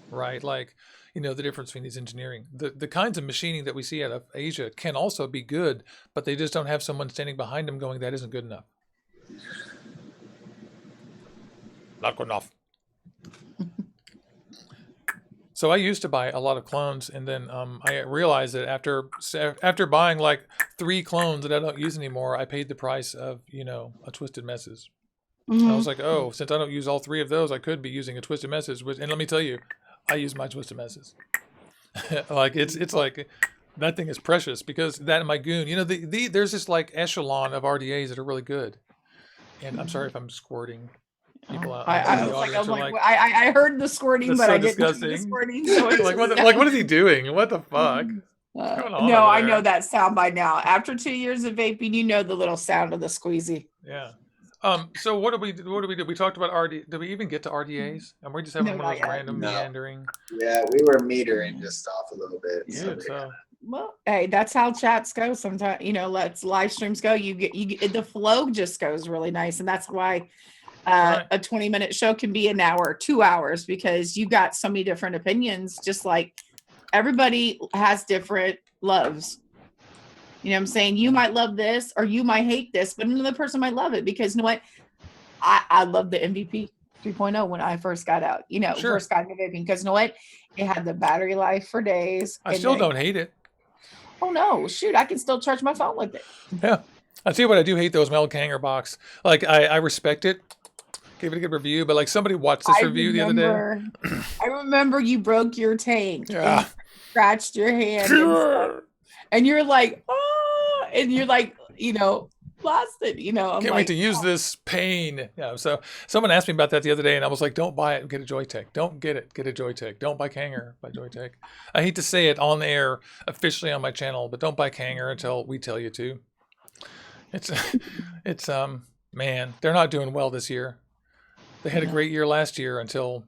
right? Like, you know, the difference between these engineering. The kinds of machining that we see out of Asia can also be good, but they just don't have someone standing behind them going, that isn't good enough. Not good enough. So I used to buy a lot of clones, and then I realized that after buying like 3 clones that I don't use anymore, I paid the price of, you know, a Twisted Messes. And I was like, oh, since I don't use all 3 of those, I could be using a Twisted Messes. And let me tell you, I use my Twisted Messes. Like it's like that thing is precious, because that and my goon, you know, there's this like echelon of RDAs that are really good. And I'm sorry if I'm squirting people out. I heard the squirting, but I didn't see the squirting. So what is he doing? What the fuck? No, I know that sound by now. After 2 years of vaping, you know the little sound of the squeezy. Yeah. So what do we do? We talked about RD. Did we even get to RDAs? And we're just having one of those random meandering. Yeah, we were metering just off a little bit. Yeah. Well, hey, that's how chats go sometimes. You know, let's live streams go. You get the flow just goes really nice, and that's why a 20-minute show can be an hour, 2 hours, because you got so many different opinions. Just like everybody has different loves. You know what I'm saying? You might love this or you might hate this, but another person might love it, because you know what? I love the MVP. 3.0 when I first got out, Sure. first got into vaping. Because you know what? It had the battery life for days. I still don't hate it. Oh no, shoot, I can still charge my phone with it. Yeah. I tell you what, I do hate those metal hanger box. Like, I respect it. Gave it a good review, but like somebody watched this review the other day. I remember you broke your tank. Yeah. And scratched your hand. And you're like, oh, and you're like, lost it. I'm Can't wait to use this pain. Yeah. So someone asked me about that the other day, and I was like, "Don't buy it. Get a Joytech. Don't get it. Get a Joytech. Don't buy Kanger. Buy Joytech." I hate to say it on the air officially on my channel, but don't buy Kanger until we tell you to. It's man, they're not doing well this year. They had a great year last year until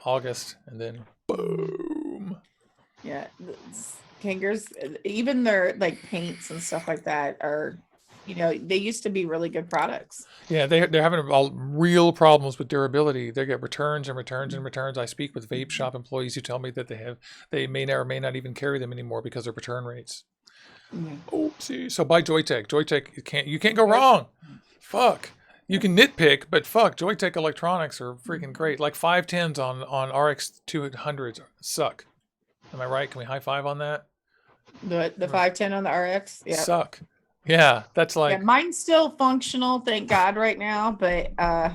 August, and then boom. Yeah, Kangers, even their like paints and stuff like that are. They used to be really good products. Yeah, they're having real problems with durability. They get returns and returns and returns. I speak with vape shop employees who tell me that they may or may not even carry them anymore because of return rates. Oopsie. So buy Joytech. Joytech, you can't go wrong. Fuck. You can nitpick, but fuck, Joytech electronics are freaking great. Like 510s on RX 200s suck. Am I right? Can we high five on that? The 510 on the RX? Yeah. Suck. Yeah, that's like... Yeah, mine's still functional, thank God, right now. But, I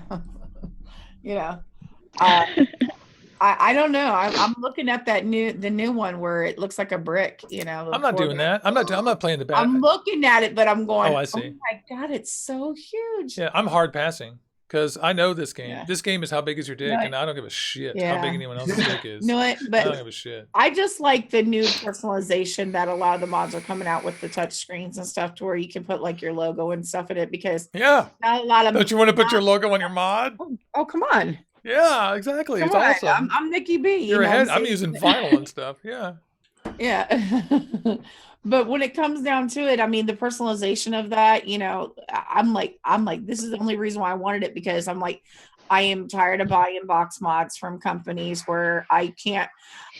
don't know. I'm looking at the new one where it looks like a brick, I'm not doing that. I'm not playing the bad. I'm looking at it, but I'm going, oh, I see. Oh my God, it's so huge. Yeah, I'm hard passing. Because I know this game. Yeah. This game is how big is your dick, and I don't give a shit how big anyone else's dick is. But I don't give a shit. I just like the new personalization that a lot of the mods are coming out with the touch screens and stuff, to where you can put like your logo and stuff in it. Because not a lot of. Don't you want to put your logo on your mod? Oh, come on. Yeah, exactly. Come it's on. awesome. I'm Nikki B. You're ahead. I'm using vinyl and stuff. Yeah. Yeah. But when it comes down to it, I mean, the personalization of that, I'm like, this is the only reason why I wanted it, because I'm like, I am tired of buying box mods from companies where I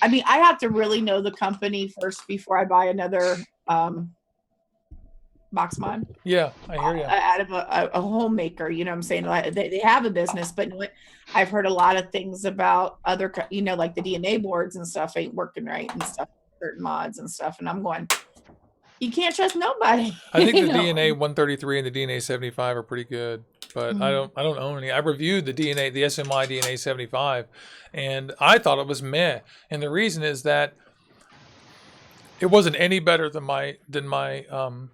have to really know the company first before I buy another box mod. Yeah, I hear you. Out of a homemaker, what I'm saying? Like, they have a business, but I've heard a lot of things about other, like the DNA boards and stuff ain't working right and stuff, certain mods and stuff. And I'm going, you can't trust nobody. I think the DNA 133 and the DNA 75 are pretty good, but I don't own any. I reviewed the SMI DNA 75, and I thought it was meh. And the reason is that it wasn't any better than my I'm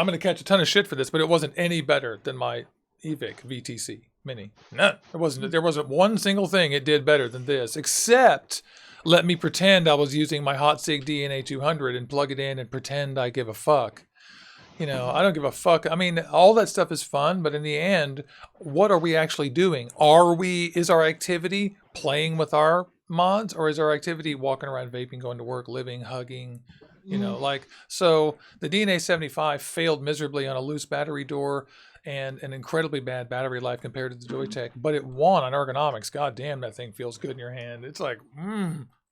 going to catch a ton of shit for this, but it wasn't any better than my Evic VTC Mini. None. There wasn't one single thing it did better than this, except let me pretend I was using my HotSig DNA 200 and plug it in and pretend I give a fuck. I don't give a fuck. I mean, all that stuff is fun, but in the end, what are we actually doing? Is our activity playing with our mods, or is our activity walking around vaping, going to work, living, hugging? So the DNA 75 failed miserably on a loose battery door and an incredibly bad battery life compared to the Joytech, but it won on ergonomics. God damn, that thing feels good in your hand. It's like,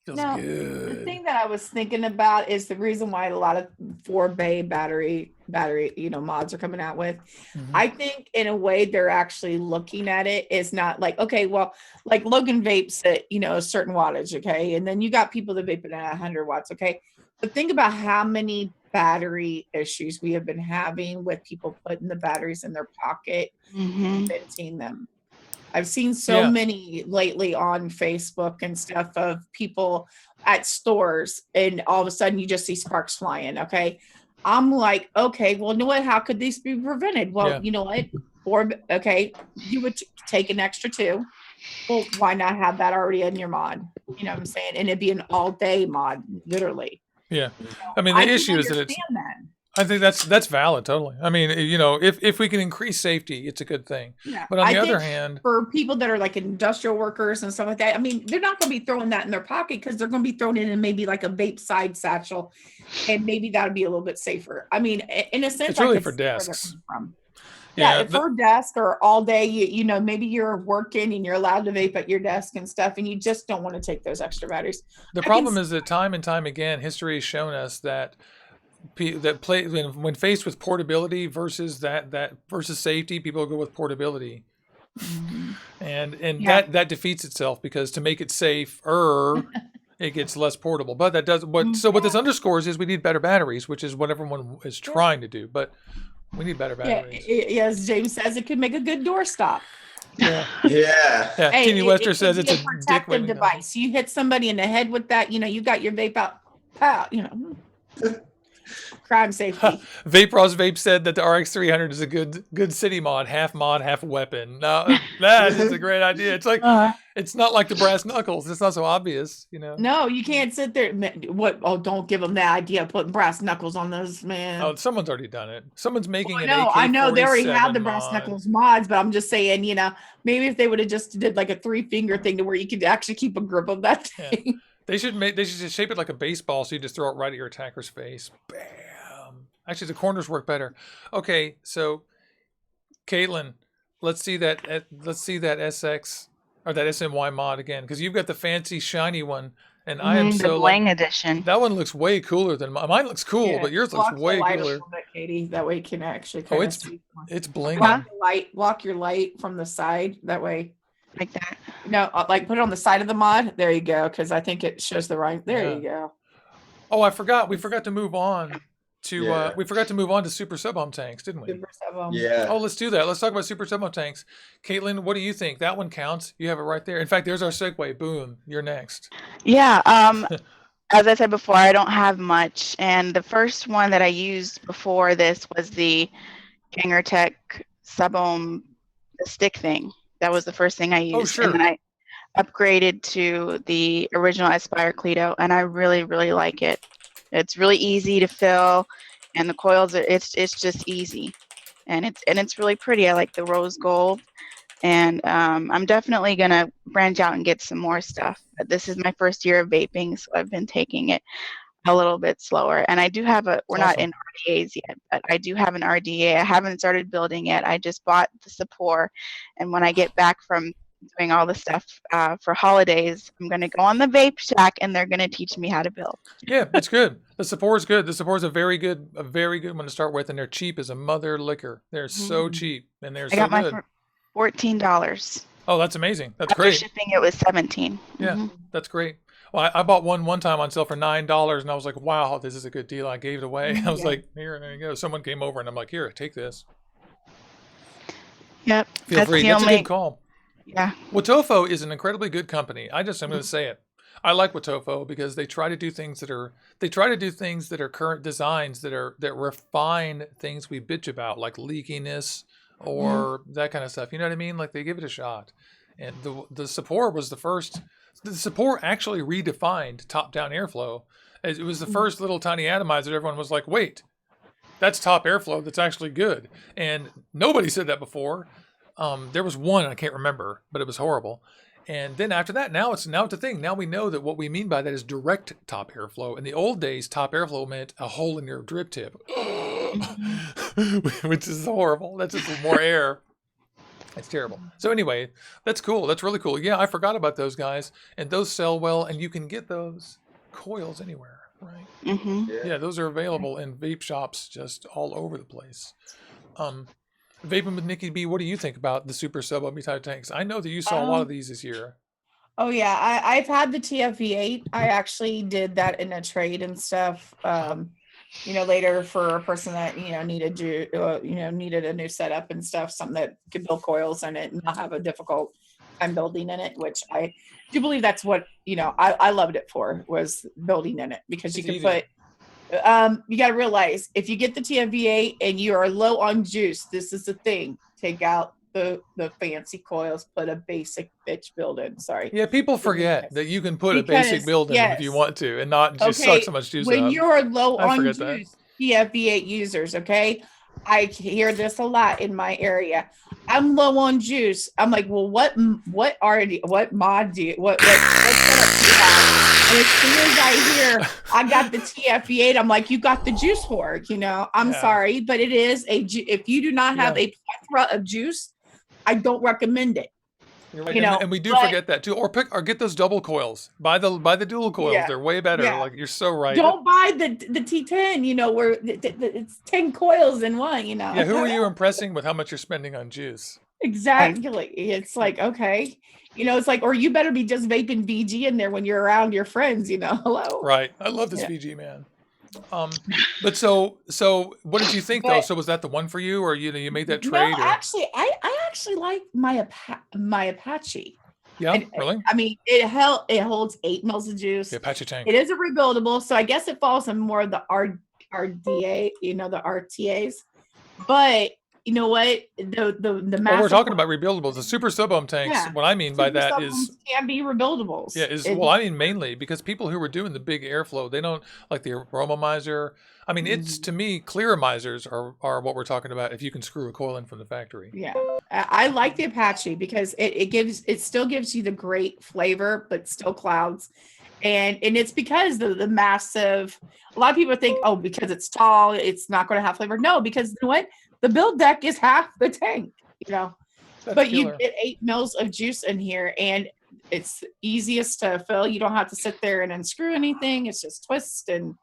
feels good. The thing that I was thinking about is the reason why a lot of 4-bay battery, mods are coming out with. I think in a way they're actually looking at it is not like, okay, well, like Logan vapes at, a certain wattage. Okay. And then you got people that vape it at 100 watts. Okay. But think about how many battery issues we have been having with people putting the batteries in their pocket and venting them. I've seen so many lately on Facebook and stuff of people at stores, and all of a sudden you just see sparks flying. Okay. I'm like, okay, well, you know what? How could these be prevented? Well, you know what? Or, okay, you would take an extra 2. Well, why not have that already in your mod? You know what I'm saying? And it'd be an all day mod, literally. Yeah. I mean, the issue is that I think that's valid. Totally. I mean, if we can increase safety, it's a good thing. Yeah. But on the other hand, for people that are like industrial workers and stuff like that, I mean, they're not going to be throwing that in their pocket, because they're going to be throwing it in maybe like a vape side satchel, and maybe that'll be a little bit safer. I mean, in a sense, it's really for desks. Yeah, for desk or all day, maybe you're working and you're allowed to vape at your desk and stuff, and you just don't want to take those extra batteries. The problem is that time and time again, history has shown us that when faced with portability versus versus safety, people go with portability. And Yeah. that defeats itself, because to make it safer, it gets less portable. But that does what. So what this underscores is we need better batteries, which is what everyone is trying to do. But we need better batteries. As James says, it could make a good doorstop. Yeah. Yeah. Yeah. Hey, Teeny Wester could says be it's a dick protective waving device. You hit somebody in the head with that, you got your vape out. Pow, crime safety. Vape Ross Vape said that the RX300 is a good city mod, half weapon. Now that is a great idea. It's like it's not like the brass knuckles. It's not so obvious, No, you can't sit there. What? Oh, don't give them the idea of putting brass knuckles on those, man. Oh, someone's already done it. Someone's making an I know they already have the AK-47 brass mod. knuckles mods, but I'm just saying, maybe if they would have just did like a 3-finger thing to where you could actually keep a grip of that Yeah. thing. They should just shape it like a baseball, so you just throw it right at your attacker's face. Bam. Actually, the corners work better. Okay, so Caitlin, let's see that SX or that SMY mod again, because you've got the fancy shiny one, and I am the so bling edition. that one looks way cooler than mine. Mine looks cool, Yeah, but yours block looks the way light a cooler. little bit, Katie. That way you can actually Oh, kind of it's see. it's blinging. Block your light from the side. That way. Like that. No, like put it on the side of the mod. There you go, because I think it shows the right. There you go. Oh, I forgot. We forgot to move on to Yeah. super sub-ohm tanks, didn't we? Super sub-ohm. Yeah. Oh, let's do that. Let's talk about super sub-ohm tanks. Caitlin, what do you think? That one counts. You have it right there. In fact, there's our segue. Boom. You're next. Yeah. As I said before, I don't have much, and the first one that I used before this was the Gangertech Sub-Ohm stick thing. That was the first thing I used. Oh, sure. And then I upgraded to the original Aspire Cleto, and I really, really like it. It's really easy to fill, and the coils are it's just easy, and it's really pretty. I like the rose gold, and I'm definitely gonna branch out and get some more stuff. But this is my first year of vaping, so I've been taking it a little bit slower. And I do have we're not in RDAs yet, but I do have an RDA. I haven't started building yet. I just bought the support, and when I get back from doing all the stuff for holidays, I'm going to go on the Vape Shack, and they're going to teach me how to build. Yeah, it's good. The support is good. The support is a very good one to start with, and they're cheap as a mother liquor. They're so cheap, and they're I so got mine good. for $14. Oh, that's amazing. That's After great. shipping, it was $17. Yeah, that's great. Well, I bought one time on sale for $9, and I was like, wow, this is a good deal. I gave it away. I was like, here you go. Someone came over, and I'm like, here, take this. Yep. Feel free. That's a good call. Yeah. Watofo is an incredibly good company. I'm going to say it. I like Watofo because they try to do things that are current designs that refine things we bitch about, like leakiness or that kind of stuff. You know what I mean? Like they give it a shot. And the support was the first. The support actually redefined top-down airflow. It was the first little tiny atomizer. Everyone was like, wait, that's top airflow. That's actually good. And nobody said that before. There was one, I can't remember, but it was horrible. And then after that, now it's a thing. Now we know that what we mean by that is direct top airflow. In the old days, top airflow meant a hole in your drip tip, which is horrible. That's just more air. It's terrible. So anyway, that's cool. That's really cool. Yeah, I forgot about those guys, and those sell well, and you can get those coils anywhere, right? Mm-hmm. Yeah, those are available in vape shops just all over the place. Vaping with Nikki B, what do you think about the super sub-ohm type tanks? I know that you saw a lot of these this year. Oh yeah, I've had the TFV8. I actually did that in a trade and stuff. Later for a person that needed a new setup and stuff, something that could build coils in it and not have a difficult time building in it, which I do believe that's what I loved it for, was building in it, because you can put. You got to realize, if you get the TFV8 and you are low on juice, this is the thing. Take out the fancy coils, put a basic bitch build in. Sorry. Yeah, people forget that you can put a basic build in if you want to, and not just suck so much juice when out. you're low on juice, that. TFV8 users, okay? I hear this a lot in my area. I'm low on juice. I'm like, well, what mod do you, what setup do you have? And as soon as I hear I got the TFV8, I'm like, you got the juice whore, I'm sorry, but it is if you do not have a plethora of juice, I don't recommend it. You're right. And we do forget that too. Or get those double coils. Buy the dual coils. Yeah. They're way better. Yeah. Like, you're so right. Don't buy the T10, where it's 10 coils in one, Yeah, who are you impressing with how much you're spending on juice? Exactly. It's like, okay, it's like, or you better be just vaping VG in there when you're around your friends, hello. Right. I love this Yeah. VG, man. But so what did you think though? But So was that the one for you, or you made that no, trade, or actually, I actually like my Apache. yeah, And really? I mean, it holds 8 mils of juice. The Apache tank. It is a rebuildable, so I guess it falls in more of the RDA, the RTAs. But you know what? The Well, massive we're talking about rebuildables. The super sub ohm tanks. Yeah. What I mean by super that sub is, can be rebuildables. yeah, well, I mean mainly because people who were doing the big airflow, they don't like the aromomizer. I mean, it's to me, clearomizers are what we're talking about. If you can screw a coil in from the factory. Yeah, I like the Apache because it still gives you the great flavor, but still clouds, and it's because the massive. A lot of people think, oh, because it's tall, it's not going to have flavor. No, because you know what, the build deck is half the tank, That's but killer. you get 8 mils of juice in here, and it's easiest to fill. You don't have to sit there and unscrew anything. It's just twist and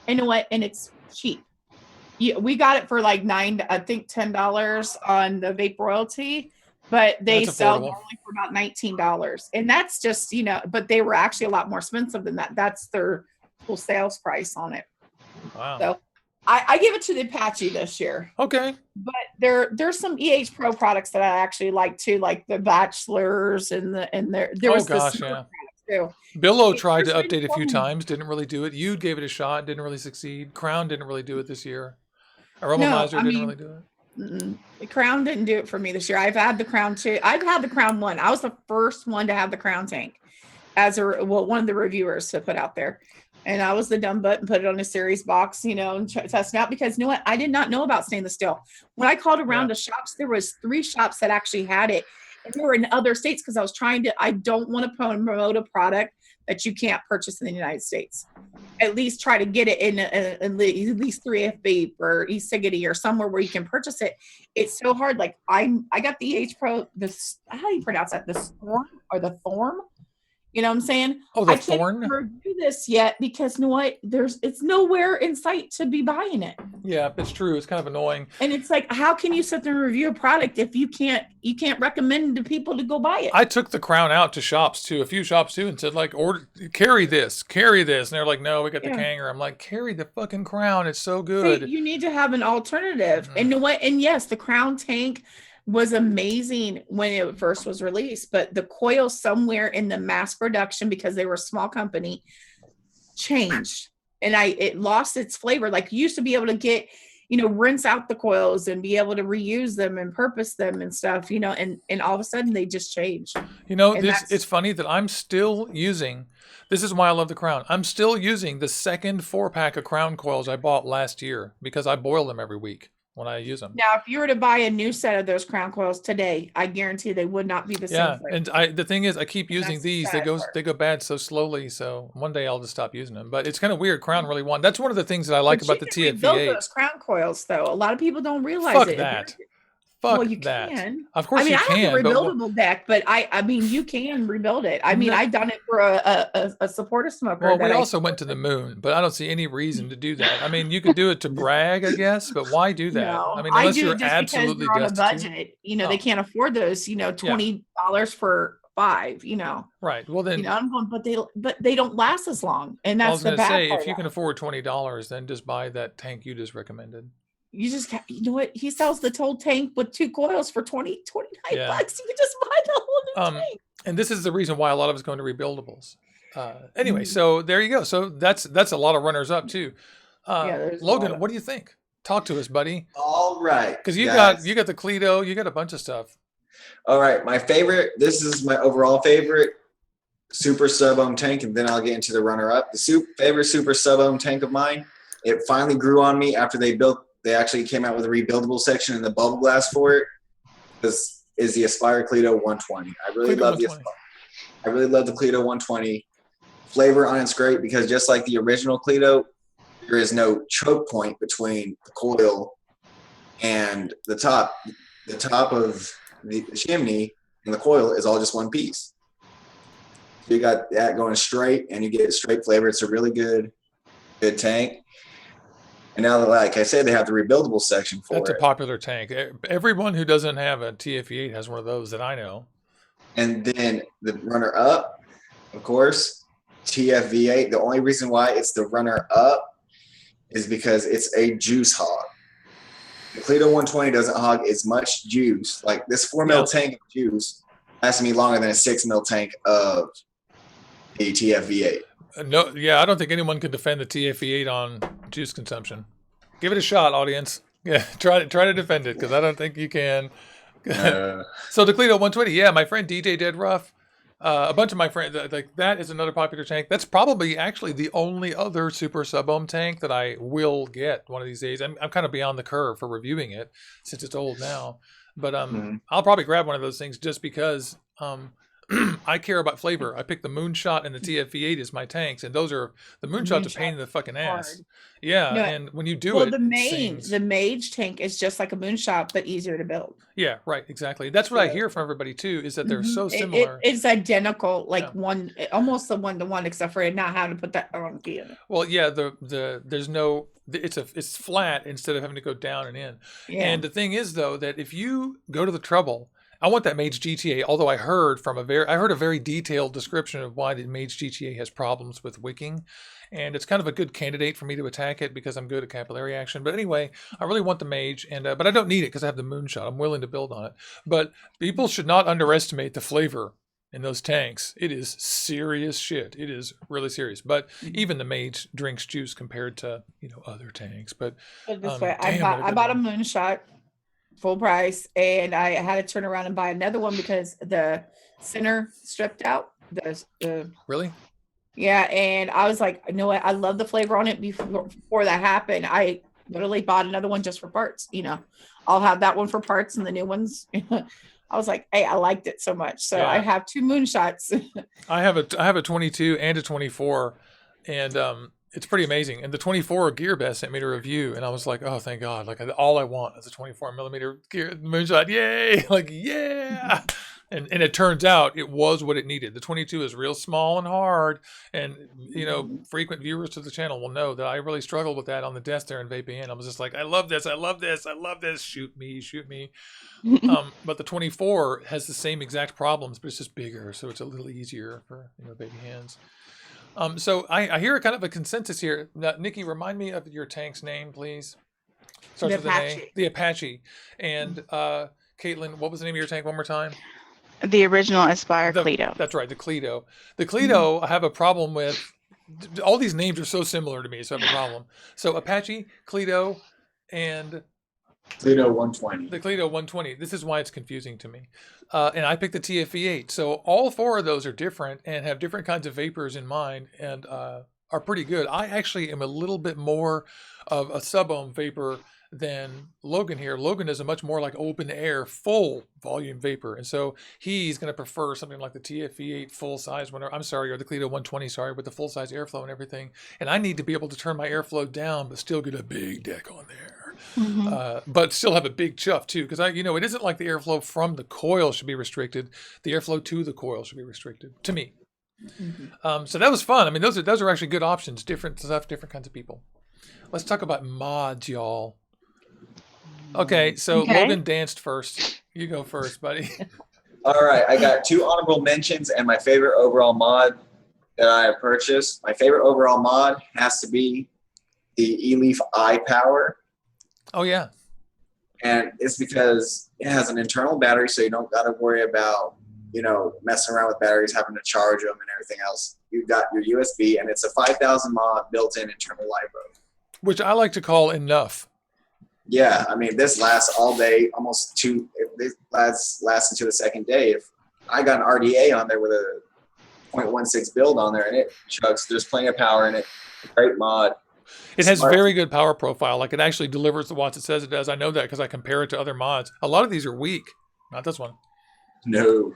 you know what, and it's cheap. Yeah, we got it for like $10 on the vape royalty, but they That's sell affordable. normally for about $19. And that's just, but they were actually a lot more expensive than that. That's their full sales price on it. Wow. So I give it to the Apache this year. Okay. But there's some Pro products that I actually like too, like the Bachelors and there was gosh, the yeah. too. Billow tried to update a few times, didn't really do it. You gave it a shot, didn't really succeed. Crown didn't really do it this year. Aromomizer didn't really do it. The Crown didn't do it for me this year. I've had the Crown too. I've had the Crown 1. I was the first one to have the Crown tank as one of the reviewers to put out there. And I was the dumb butt and put it on a series box, and test it out because you know what? I did not know about stainless steel. When I called around to shops, there was 3 shops that actually had it. And they were in other states because I don't want to promote a product that you can't purchase in the United States. At least try to get it in at least 3F Vape or e-ciggity or somewhere where you can purchase it. It's so hard. Like I got the Pro, how do you pronounce that? The Storm or the Thorn? You know what I'm saying? Oh, the I can't Thorn? review this yet because you know what? It's nowhere in sight to be buying it. Yeah, it's true. It's kind of annoying. And it's like, how can you sit there and review a product if you can't recommend to people to go buy it? I took the Crown out to shops too, a few shops too, and said like, carry this. And they're like, no, we got the Kanger. I'm like, carry the fucking Crown. It's so good. See, you need to have an alternative. And you know what? And yes, the Crown tank was amazing when it first was released, but the coil somewhere in the mass production, because they were a small company, changed. And it lost its flavor. Like you used to be able to get, rinse out the coils and be able to reuse them and purpose them and stuff, and all of a sudden they just changed. It's funny that I'm still using, this is why I love the Crown. I'm still using the second 4-pack of Crown coils I bought last year because I boil them every week when I use them. Now, if you were to buy a new set of those Crown coils today, I guarantee they would not be the same. Yeah, and the thing is, I keep using these. They go bad so slowly. So one day I'll just stop using them. But it's kind of weird. Crown really won. That's one of the things that I like about the TFV8. Those Crown coils, though, a lot of people don't realize Fuck it. that. Well, you can. Of course you can. I have a rebuildable deck, but I mean, you can rebuild it. I mean, I've done it for a supporter smoker. Well, we also went to the moon, but I don't see any reason to do that. I mean, you could do it to brag, I guess, but why do that? No, I mean, unless I do you're it just absolutely because they're on a destitute. budget. They can't afford those. $20 for 5. Right. Well, then I'm going, but they don't last as long, and that's the bad part. If you can afford $20, then just buy that tank you just recommended. You just, what? He sells the whole tank with 2 coils for $29. You can just buy the whole new tank. And this is the reason why a lot of us go into rebuildables. Anyway, so there you go. So that's a lot of runners up too. Logan, what do you think? Talk to us, buddy. All right. Because you got the Cleto, you got a bunch of stuff. All right. My favorite, this is my overall favorite super sub-ohm tank, and then I'll get into the runner-up. The favorite super sub-ohm tank of mine, it finally grew on me after they actually came out with a rebuildable section in the bubble glass for it. Is the Aspire Cleto 120. I really love the Cleto 120. Flavor on it's great because just like the original Cleto, there is no choke point between the coil and the top. The top of the chimney and the coil is all just one piece. So you got that going straight, and you get straight flavor. It's a really good tank. And now, like I said, they have the rebuildable section for That's it. a popular tank. Everyone who doesn't have a TFE8 has one of those that I know. And then the runner-up, of course, TFV8. The only reason why it's the runner-up is because it's a juice hog. The Cleto 120 doesn't hog as much juice. Like this 4 mil tank of juice lasts me longer than a 6 mil tank of the TFV8. No, yeah, I don't think anyone can defend the TFE8 on juice consumption. Give it a shot, audience. Yeah, try to defend it because I don't think you can. So the Cleto 120, yeah, my friend DJ Dead Rough, a bunch of my friends, like that is another popular tank. That's probably actually the only other super sub-ohm tank that I will get one of these days. I'm kind of beyond the curve for reviewing it since it's old now, but I'll probably grab one of those things just because I care about flavor. I picked the Moonshot and the TFV8 as my tanks, and those are the Moonshot's a pain in the fucking ass. Hard. Yeah, No, and when you do it, the Mage tank is just like a Moonshot, but easier to build. yeah, right, exactly. That's what I hear from everybody too, is that they're so similar. It's identical, like one, almost the one-to-one, except for not having to put that on key in it. Well, yeah, there's no, it's flat instead of having to go down and in. Yeah. And the thing is though, that if you go to the trouble, I want that Mage GTA, although I heard a very detailed description of why the Mage GTA has problems with wicking. And it's kind of a good candidate for me to attack it because I'm good at capillary action. But anyway, I really want the Mage, and but I don't need it because I have the Moonshot. I'm willing to build on it. But people should not underestimate the flavor in those tanks. It is serious shit. It is really serious. But even the Mage drinks juice compared to other tanks. But this way, I bought a Moonshot full price, and I had to turn around and buy another one because the center stripped out. Really? Yeah, and I was like, you know what? I love the flavor on it. Before that happened, I literally bought another one just for parts. I'll have that one for parts, and the new ones. I was like, hey, I liked it so much, so I have 2 Moonshots. I have a 22 and a 24, and it's pretty amazing. And the 24 GearBest sent me to review, and I was like, oh, thank God! Like all I want is a 24 millimeter Moonshot. Yay! Like yeah. And it turns out it was what it needed. The 22 is real small and hard. And, frequent viewers to the channel will know that I really struggled with that on the desk there in VapingWithNikkib. I was just like, I love this. I love this. I love this. Shoot me. Shoot me. But the 24 has the same exact problems, but it's just bigger. So it's a little easier for, baby hands. So I hear kind of a consensus here. Now, Nikki, remind me of your tank's name, please. Starts with an A. The Apache. And Caitlin, what was the name of your tank one more time? The original Aspire Cleto. That's right, the Cleto. The Cleto, I have a problem with. All these names are so similar to me, so I have a problem. So Apache, Cleto, and Cleto 120. The Cleto 120. This is why it's confusing to me. And I picked the TFE8. So all 4 of those are different and have different kinds of vapors in mind and are pretty good. I actually am a little bit more of a sub-ohm vapor than Logan here. Logan is a much more like open air, full volume vapor. And so he's going to prefer something like the TFE8 full size, or the Cleto 120, with the full size airflow and everything. And I need to be able to turn my airflow down, but still get a big deck on there. But still have a big chuff too. Because it isn't like the airflow from the coil should be restricted. The airflow to the coil should be restricted to me. So that was fun. I mean, those are actually good options. Different stuff, different kinds of people. Let's talk about mods, y'all. Okay, so Logan danced first. You go first, buddy. All right, I got 2 honorable mentions and my favorite overall mod that I have purchased. My favorite overall mod has to be the eLeaf iPower. Oh, yeah. And it's because it has an internal battery, so you don't got to worry about, messing around with batteries, having to charge them and everything else. You've got your USB, and it's a 5,000 mod built-in internal LiPo. Which I like to call enough. Yeah, I mean, this lasts all day, almost 2. It lasts into the second day. If I got an RDA on there with a 0.16 build on there, and it chugs, there's plenty of power in it. Great mod. It has very good power profile. Like it actually delivers the watts it says it does. I know that because I compare it to other mods. A lot of these are weak. Not this one. No.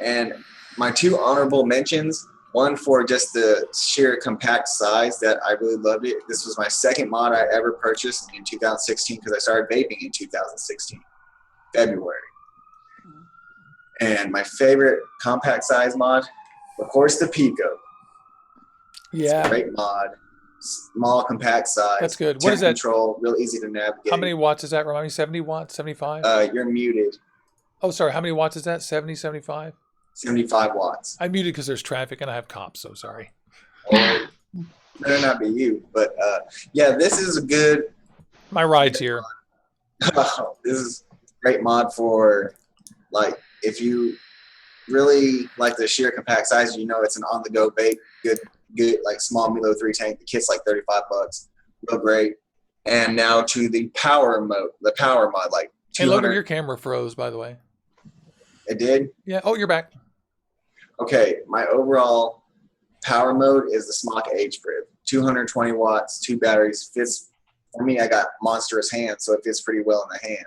And my 2 honorable mentions. One for just the sheer compact size that I really loved it. This was my second mod I ever purchased in 2016 because I started vaping in 2016, February. And my favorite compact size mod, of course, the Pico. Yeah. It's a great mod. small, compact size. That's good. What is that? Control, real easy to navigate. How many watts is that? Remind me, 70 watts, 75? You're muted. Oh, sorry. How many watts is that? 70, 75? 75 watts. I'm muted because there's traffic and I have cops, so sorry. Or better not be you. But yeah, this is a good. My ride's here. This is a great mod for, like, if you really like the sheer compact size, you know, it's an on-the-go vape, good like small Milo 3 tank. The kit's like $35, real great. And now to the power mode, like 200. Hey, Logan, your camera froze, by the way. It did? Yeah. Oh, you're back. Okay, my overall power mode is the Smock H-Prib. 220 watts, 2 batteries. Fits, for me, I got monstrous hands, so it fits pretty well in the hand.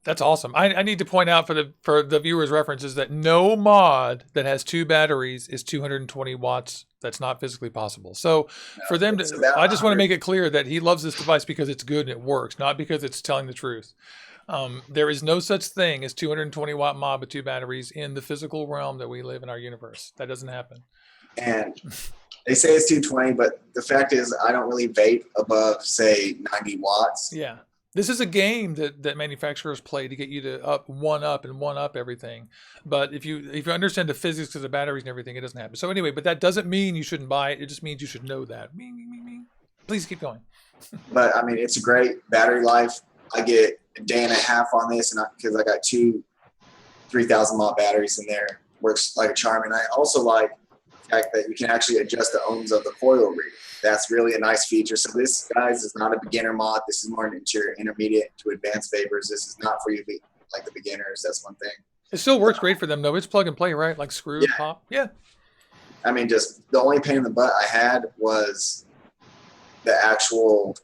That's awesome. I need to point out for the viewers' references that no mod that has 2 batteries is 220 watts. That's not physically possible. So for them to, I just want to make it clear that he loves this device because it's good and it works, not because it's telling the truth. There is no such thing as 220 watt mod with 2 batteries in the physical realm that we live in our universe. That doesn't happen. And they say it's 220, but the fact is I don't really vape above, say, 90 watts. Yeah. This is a game that manufacturers play to get you to one up everything. But if you understand the physics of the batteries and everything, it doesn't happen. So anyway, but that doesn't mean you shouldn't buy it. It just means you should know that. Please keep going. But I mean, it's a great battery life. I get a day and a half on this, and because I got 2 3,000 mAh batteries in there, works like a charm. And I also like the fact that you can actually adjust the ohms of the coil reader. That's really a nice feature. So this, guys, is not a beginner mod. This is more an intermediate to advanced vapors. This is not for you, like the beginners. That's one thing. It still works great for them, though. It's plug and play, right? Like screw, pop. Yeah. I mean, just the only pain in the butt I had was the actual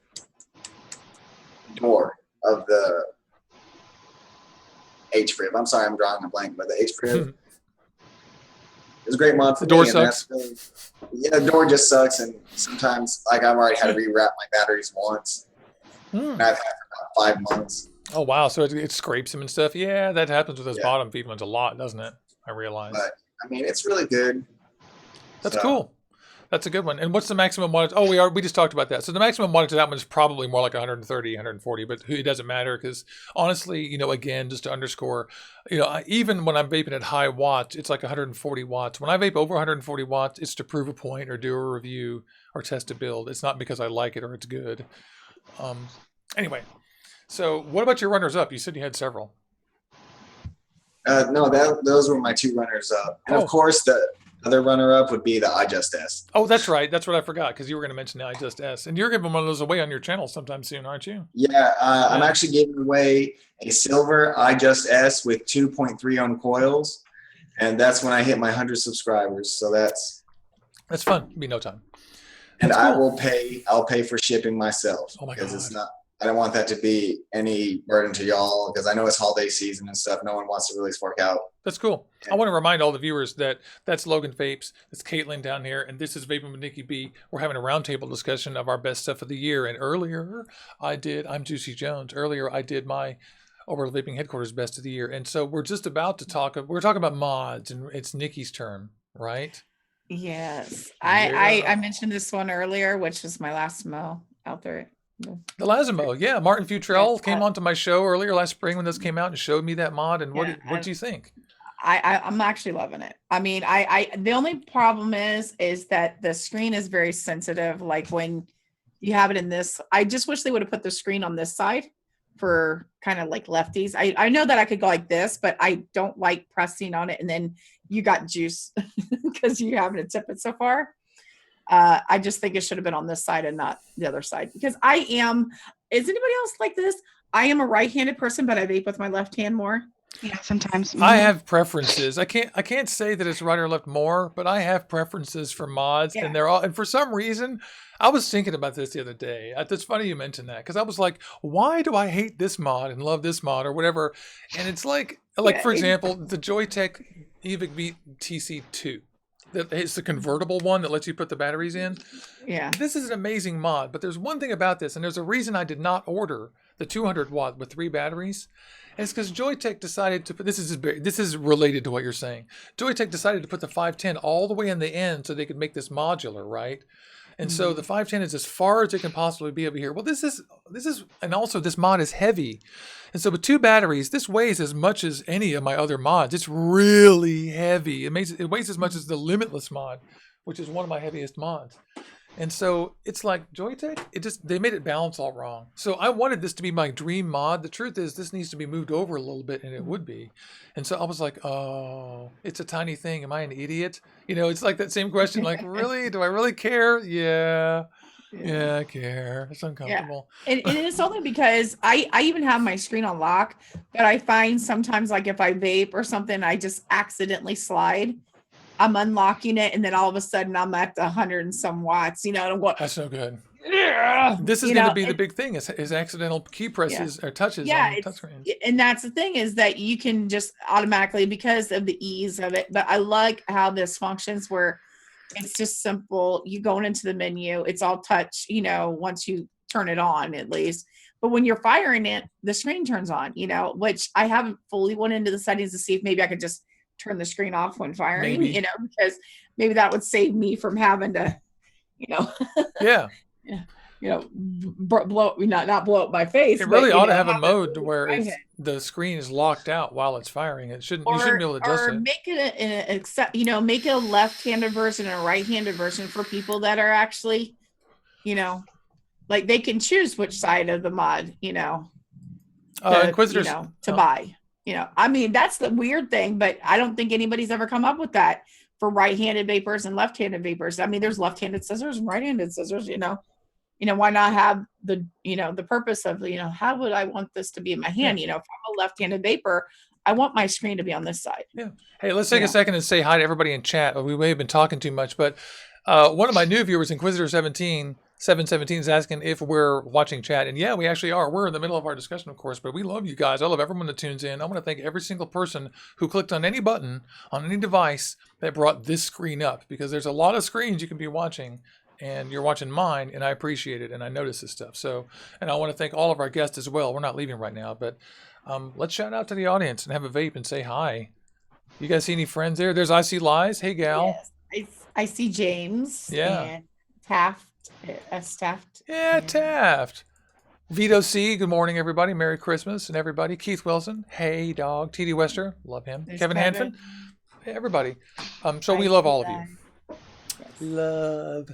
door of the H-Prib. I'm sorry, I'm drawing a blank, but the H-Prib is a great mod for the door me. Sucks. Yeah, the door just sucks, and sometimes, like, I've already had to rewrap my batteries once, and I've had for about 5 months. Oh, wow. So it scrapes them and stuff. Yeah, that happens with those bottom feed ones a lot, doesn't it? I realize. But, I mean, it's really good. That's cool. That's a good one. And what's the maximum wattage? Oh, we just talked about that. So the maximum wattage of that one is probably more like 130, 140, but it doesn't matter because honestly, you know, again, just to underscore, you know, even when I'm vaping at high watts, it's like 140 watts. When I vape over 140 watts, it's to prove a point or do a review or test a build. It's not because I like it or it's good. Anyway, so what about your runners up? You said you had several. No, those were my 2 runners up. And of course, the other runner-up would be the iJustS. Oh, that's right. That's what I forgot because you were going to mention the iJustS. And you're giving one of those away on your channel sometime soon, aren't you? Yeah, I'm actually giving away a silver iJustS with 2.3 ohm coils. And that's when I hit my 100 subscribers. So that's fun. It'll be no time. And cool. I'll pay for shipping myself. Oh my because God. it's not. I don't want that to be any burden to y'all because I know it's holiday season and stuff. No one wants to really fork out. That's cool. I want to remind all the viewers that that's Logan Vapes, that's Caitlin down here, and this is Vaping with Nikki B. We're having a roundtable discussion of our best stuff of the year. And earlier I'm Juicy Jones. Earlier I did my Orbital Vaping headquarters best of the year. And so we're just about to we're talking about mods, and it's Nikki's turn, right? Yes. I mentioned this one earlier, which was my last mo out there. The Lazimo, yeah. Martin Futrell came onto my show earlier last spring when this came out and showed me that mod. And what did you think? I'm actually loving it. I mean, the only problem is that the screen is very sensitive. Like when you have it in this, I just wish they would have put the screen on this side for kind of like lefties. I know that I could go like this, but I don't like pressing on it. And then you got juice because you haven't to tip it so far. I just think it should have been on this side and not the other side because is anybody else like this? I am a right-handed person, but I vape with my left hand more. Yeah, sometimes. I have preferences. I can't say that it's right or left more, but I have preferences for mods, and and for some reason, I was thinking about this the other day. It's funny you mentioned that because I was like, why do I hate this mod and love this mod or whatever? And it's like for example, the Joytech Evic TC2. It's the convertible one that lets you put the batteries in. Yeah. This is an amazing mod, but there's one thing about this, and there's a reason I did not order the 200 watt with 3 batteries. And it's because Joytech decided to put, this is related to what you're saying. Joytech decided to put the 510 all the way in the end so they could make this modular, right? And so the 510 is as far as it can possibly be over here. Well, this is, and also this mod is heavy. And so with 2 batteries, this weighs as much as any of my other mods. It's really heavy. It weighs as much as the Limitless mod, which is one of my heaviest mods. And so it's like Joytech, they made it balance all wrong. So I wanted this to be my dream mod. The truth is this needs to be moved over a little bit, and it would be. And so I was like, oh, it's a tiny thing. Am I an idiot? You know, it's like that same question, like, really? Do I really care? Yeah, I care. It's uncomfortable. And it's only because I even have my screen on lock, but I find sometimes, like if I vape or something, I just accidentally slide. I'm unlocking it, and then all of a sudden I'm at the 100 and some watts, you know, and I'm going, That's no good. yeah. This is going to be the big thing is accidental key presses or touches on the touchscreen. And that's the thing is that you can just automatically, because of the ease of it. But I like how this functions where it's just simple. You going into the menu, it's all touch, you know, once you turn it on at least. But when you're firing it, the screen turns on, you know, which I haven't fully went into the settings to see if maybe I could just turn the screen off when firing, you know, because maybe that would save me from having to, you know, you know, blow, not blow up my face. It really ought to have a mode to where the screen is locked out while it's firing. You shouldn't be able to adjust it. Or make it you know, make it a left-handed version and a right-handed version for people that are actually, you know, like they can choose which side of the mod, you know, Inquisitors, you know, to buy. You know, I mean, that's the weird thing, but I don't think anybody's ever come up with that for right-handed vapors and left-handed vapors. I mean, there's left-handed scissors and right-handed scissors, you know, why not have the, you know, the purpose of, you know, how would I want this to be in my hand? You know, if I'm a left-handed vapor, I want my screen to be on this side. Yeah. Hey, let's take a second and say hi to everybody in chat. We may have been talking too much, but one of my new viewers, Inquisitor717 is asking if we're watching chat. And yeah, we actually are. We're in the middle of our discussion, of course, but we love you guys. I love everyone that tunes in. I want to thank every single person who clicked on any button on any device that brought this screen up, because there's a lot of screens you can be watching, and you're watching mine, and I appreciate it, and I notice this stuff. So, and I want to thank all of our guests as well. We're not leaving right now, but let's shout out to the audience and have a vape and say hi. You guys see any friends there? There's I See Lies. Hey, gal. Yes, I see James. Yeah. And Taft. Taft. Yeah, Taft. Vito C, good morning, everybody. Merry Christmas, and everybody. Keith Wilson, hey, dog. TD Wester, love him. There's Kevin Hanfin, hey, everybody. So we love all of you. Yes. Love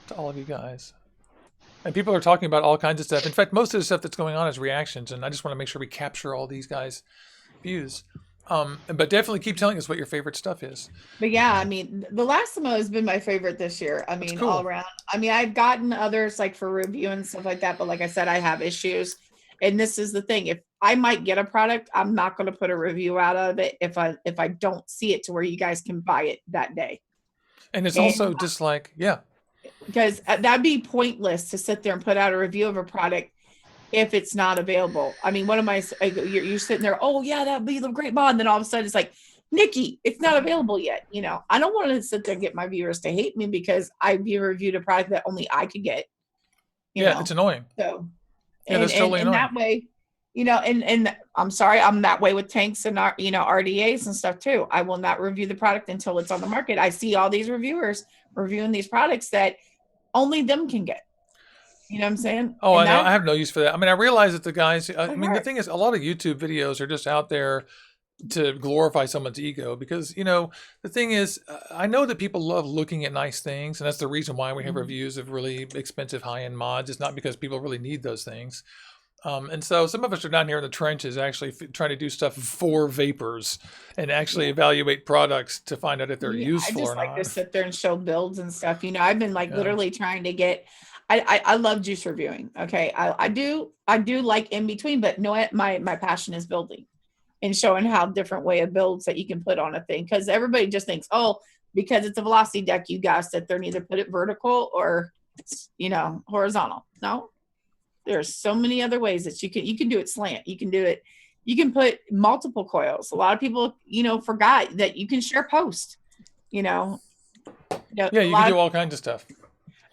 to all of you guys. And people are talking about all kinds of stuff. In fact, most of the stuff that's going on is reactions, and I just want to make sure we capture all these guys' views. But definitely keep telling us what your favorite stuff is. But yeah, I mean, the Lastimo has been my favorite this year. I mean, cool. All around. I mean, I've gotten others like for review and stuff like that, but like I said, I have issues. And this is the thing: if I might get a product, I'm not going to put a review out of it if I don't see it to where you guys can buy it that day. And it's also just like, because that'd be pointless to sit there and put out a review of a product if it's not available. I mean, what am I? You're sitting there. Oh yeah, that'd be the great mod. And then all of a sudden it's like, Nikki, it's not available yet. You know, I don't want to sit there and get my viewers to hate me because I reviewed a product that only I could get. You know? It's annoying. So, that's totally annoying. That way, you know, and I'm sorry, I'm that way with tanks and you know, RDAs and stuff too. I will not review the product until it's on the market. I see all these reviewers reviewing these products that only them can get. You know what I'm saying? Oh, I know. I have no use for that. I mean, I realize that the guys, I mean, the thing is, a lot of YouTube videos are just out there to glorify someone's ego because, you know, the thing is, I know that people love looking at nice things. And that's the reason why we have reviews of really expensive high-end mods. It's not because people really need those things. And so some of us are down here in the trenches actually trying to do stuff for vapors and actually evaluate products to find out if they're useful or not. I just like to sit there and show builds and stuff. You know, I've been like literally trying to get, I love juice reviewing. Okay. I do like in between, but no, my passion is building and showing how different way of builds that you can put on a thing. Cause everybody just thinks, oh, because it's a velocity deck, you guys sit there and either put it vertical or, you know, horizontal. No, there's so many other ways that you can do it slant. You can do it. You can put multiple coils. A lot of people, you know, forgot that you can share post, you know. Yeah, you can do all kinds of stuff.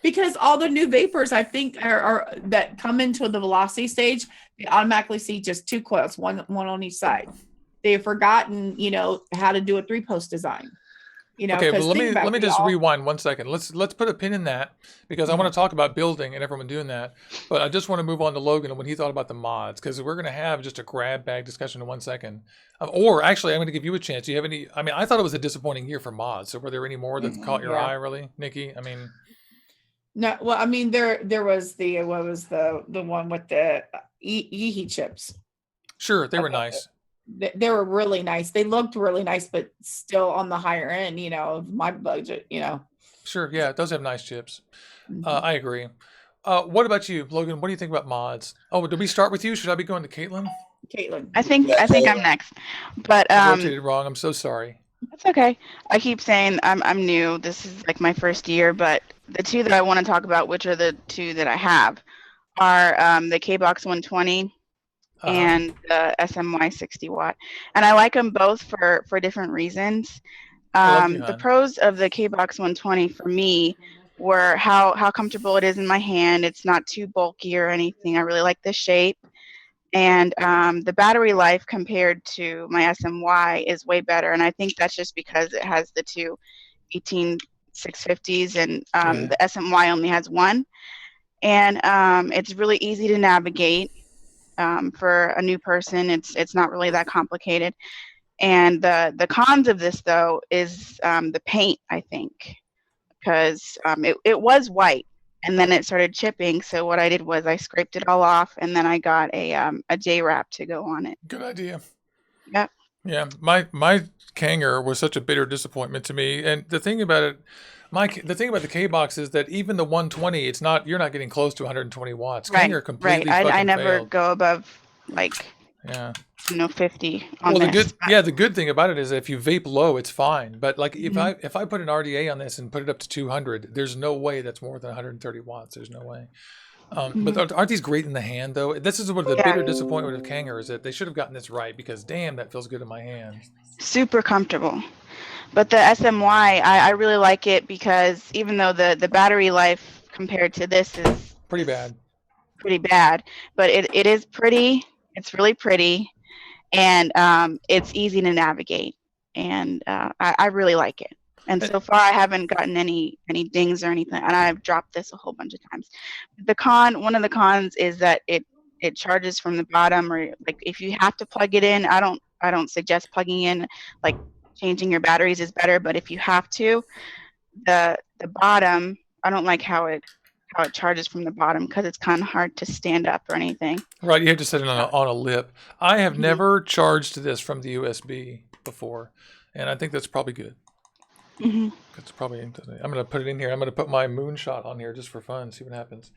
Because all the new vapors, I think, are that come into the velocity stage, they automatically see just two coils, one on each side. They've forgotten, you know, how to do a 3-post design. You know, Okay, but because let me just rewind 1 second. Let's put a pin in that because I want to talk about building and everyone doing that. But I just want to move on to Logan and what he thought about the mods because we're going to have just a grab bag discussion in 1 second. Or actually, I'm going to give you a chance. Do you have any? I mean, I thought it was a disappointing year for mods. So were there any more that caught your eye, really, Nikki? I mean, no. Well, I mean, there was the what was the one with the Yeehee chips. sure, they were nice. They were really nice. They looked really nice, but still on the higher end, you know, of my budget, you know. Sure, yeah, it does have nice chips. I agree. What about you, Logan? What do you think about mods? Oh, did we start with you? Should I be going to Caitlin? Caitlin. I think I'm next. But I rotated wrong. I'm so sorry. that's okay. I keep saying I'm new. This is like my first year, but the two that I want to talk about, which are the two that I have, are the K-Box 120 and the SMY 60 watt. And I like them both for different reasons. The pros of the K-Box 120 for me were how comfortable it is in my hand. It's not too bulky or anything. I really like the shape. And the battery life compared to my SMY is way better. And I think that's just because it has the two 18650s and the SMY only has one. And it's really easy to navigate. For a new person, it's not really that complicated. And the cons of this though is the paint, I think, because it was white and then it started chipping. So what I did was I scraped it all off and then I got a J wrap to go on it. Good idea. Yep. Yeah, my Kanger was such a bitter disappointment to me. And the thing about it, the thing about the K-Box is that even the 120, you're not getting close to 120 watts. Right, Kanger completely right. I never failed. go above like 50 on this. The good thing about it is that if you vape low, it's fine. But like if I put an RDA on this and put it up to 200, there's no way that's more than 130 watts. There's no way. But aren't these great in the hand though? This is what the bitter disappointment of Kanger is that they should have gotten this right because damn, that feels good in my hand. Super comfortable. But the SMY, I really like it because even though the battery life compared to this is pretty bad, but it is pretty. It's really pretty, and it's easy to navigate, and I really like it. And so far, I haven't gotten any dings or anything, and I've dropped this a whole bunch of times. One of the cons is that it charges from the bottom, or like if you have to plug it in, I don't suggest plugging in. Like changing your batteries is better, but if you have to, the bottom, I don't like how it charges from the bottom because it's kind of hard to stand up or anything. Right, you have to set it on a lip. I have never charged this from the USB before, and I think that's probably good. It's probably. I'm going to put it in here. I'm going to put my moonshot on here just for fun. See what happens.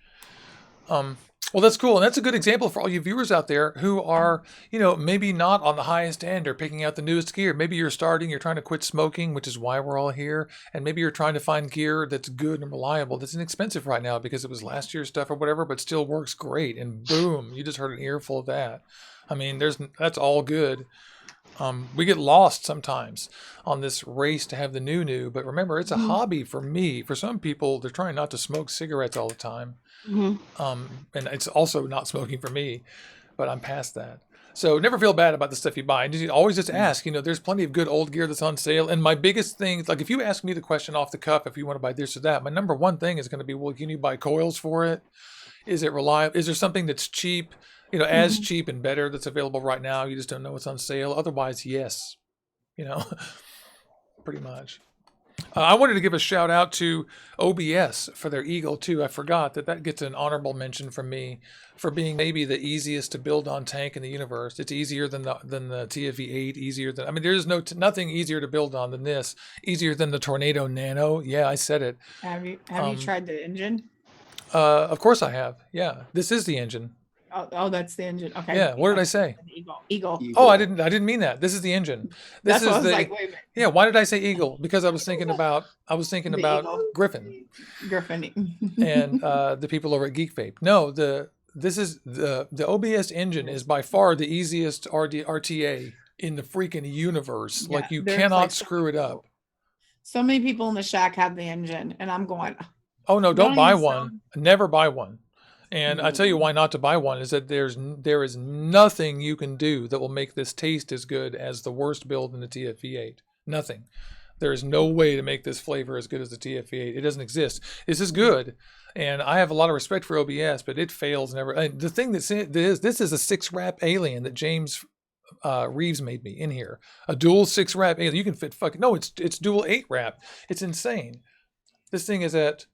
Well, that's cool, and that's a good example for all you viewers out there who are, maybe not on the highest end or picking out the newest gear. Maybe you're trying to quit smoking, which is why we're all here, and maybe you're trying to find gear that's good and reliable, that's inexpensive right now because it was last year's stuff or whatever, but still works great. And boom, you just heard an earful of that. I mean, that's all good. We get lost sometimes on this race to have the new, but remember, it's a hobby for me. For some people, they're trying not to smoke cigarettes all the time. And it's also not smoking for me, but I'm past that. So never feel bad about the stuff you buy. And you always just ask, there's plenty of good old gear that's on sale. And my biggest thing, like if you ask me the question off the cuff, if you want to buy this or that, my number one thing is going to be, well, can you buy coils for it? Is it reliable? Is there something that's cheap? As cheap and better that's available right now. You just don't know what's on sale. Otherwise, yes, pretty much. I wanted to give a shout out to OBS for their Eagle too. I forgot that gets an honorable mention from me for being maybe the easiest to build on tank in the universe. It's easier than the TFV8, easier than, there's nothing easier to build on than this. Easier than the Tornado Nano. Yeah, I said it. Have you tried the engine? Of course I have. Yeah, this is the engine. Oh, that's the engine. Okay. Yeah. What did I say? Eagle. Oh, I didn't mean that. This is the engine. That's what I was like, wait a minute. Yeah. Why did I say Eagle? Because I was thinking about Griffin. And the people over at Geek Vape. No, the OBS engine is by far the easiest RTA in the freaking universe. Yeah, like you cannot screw it up. So many people in the shack have the engine, and I'm going. Oh no! Don't buy one. Never buy one. And I tell you why not to buy one is that there is nothing you can do that will make this taste as good as the worst build in the TFV8. Nothing. There is no way to make this flavor as good as the TFV8. It doesn't exist. This is good, and I have a lot of respect for OBS, but it fails never. And the thing this is a 6-wrap alien that James Reeves made me in here. A dual 6-wrap alien. You can fit fucking no. It's dual 8-wrap. It's insane. This thing is at.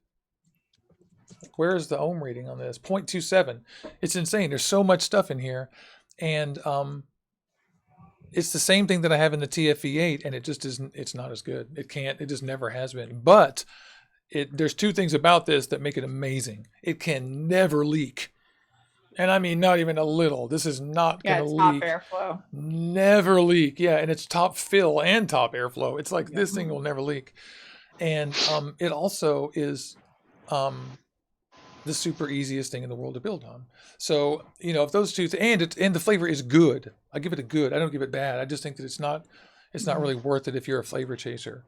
Where is the ohm rating on this? 0.27. It's insane. There's so much stuff in here, and it's the same thing that I have in the TFV8, and it just isn't. It's not as good. It can't. It just never has been. But there's 2 things about this that make it amazing. It can never leak, and I mean not even a little. This is not going to leak. Top airflow. Never leak. Yeah, and it's top fill and top airflow. It's like this thing will never leak, and it also is the super easiest thing in the world to build on. So, if those 2 and the flavor is good. I give it a good. I don't give it bad. I just think that it's not really worth it if you're a flavor chaser.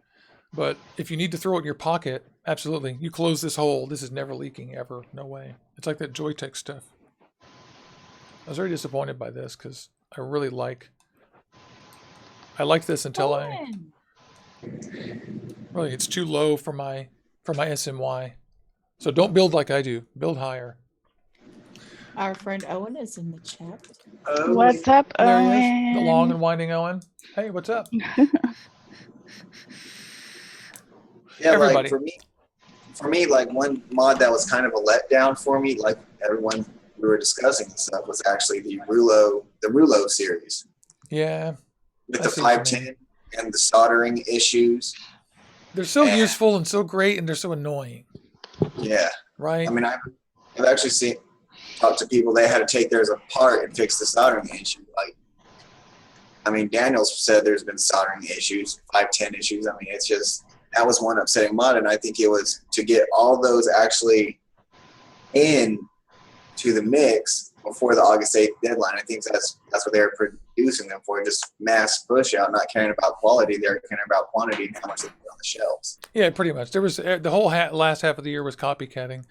But if you need to throw it in your pocket, absolutely. You close this hole. This is never leaking ever. No way. It's like that Joytech stuff. I was very disappointed by this because I really liked this until really it's too low for my SMY. So don't build like I do. Build higher. Our friend Owen is in the chat. What's up, There Owen? he is, the long and winding Owen. Hey, what's up? Yeah, Everybody. like for me, like one mod that was kind of a letdown for me, like everyone we were discussing and stuff, was actually the Rulo series. Yeah. With I the see what you 510 and the soldering issues. They're so useful and so great, and they're so annoying. Yeah. Right? I mean, I've actually talked to people, they had to take theirs apart and fix the soldering issue. Like, I mean, Daniels said there's been soldering issues, 510 issues. I mean, it's just, that was one upsetting mod, and I think it was to get all those actually in to the mix before the August 8th deadline. I think that's what they were producing them for, just mass push out, not caring about quality. They're caring about quantity and how much they put on the shelves. Yeah, pretty much. There was the whole last half of the year was copycatting,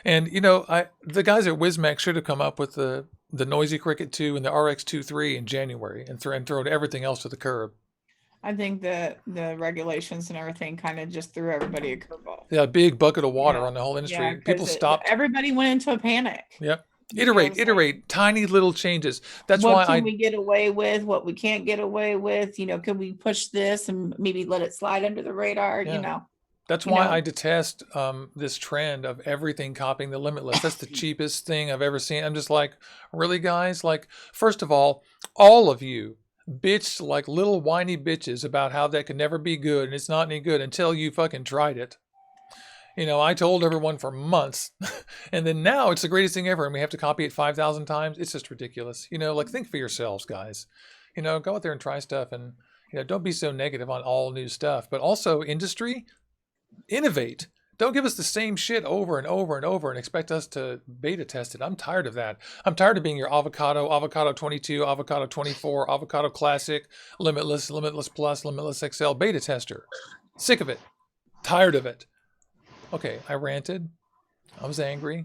and the guys at Wismac should have come up with the Noisy Cricket 2 and the RX-23 in January and thrown everything else to the curb. I think the regulations and everything kind of just threw everybody a curveball. Yeah, a big bucket of water on the whole industry. Yeah, People stopped. Everybody went into a panic. Yep. Iterate, tiny little changes. That's why what can we get away with, what we can't get away with, can we push this and maybe let it slide under the radar, That's why I detest this trend of everything copying the Limitless. That's the cheapest thing I've ever seen. I'm just like, really, guys? Like, first of all of you bitched like little whiny bitches about how that could never be good and it's not any good until you fucking tried it. I told everyone for months, and then now it's the greatest thing ever, and we have to copy it 5,000 times. It's just ridiculous. Like, think for yourselves, guys. Go out there and try stuff, and don't be so negative on all new stuff. But also, industry, innovate. Don't give us the same shit over and over and over and expect us to beta test it. I'm tired of that. I'm tired of being your avocado 22, avocado 24, avocado classic, limitless plus, limitless XL beta tester. Sick of it. Tired of it. Okay, I ranted. I was angry.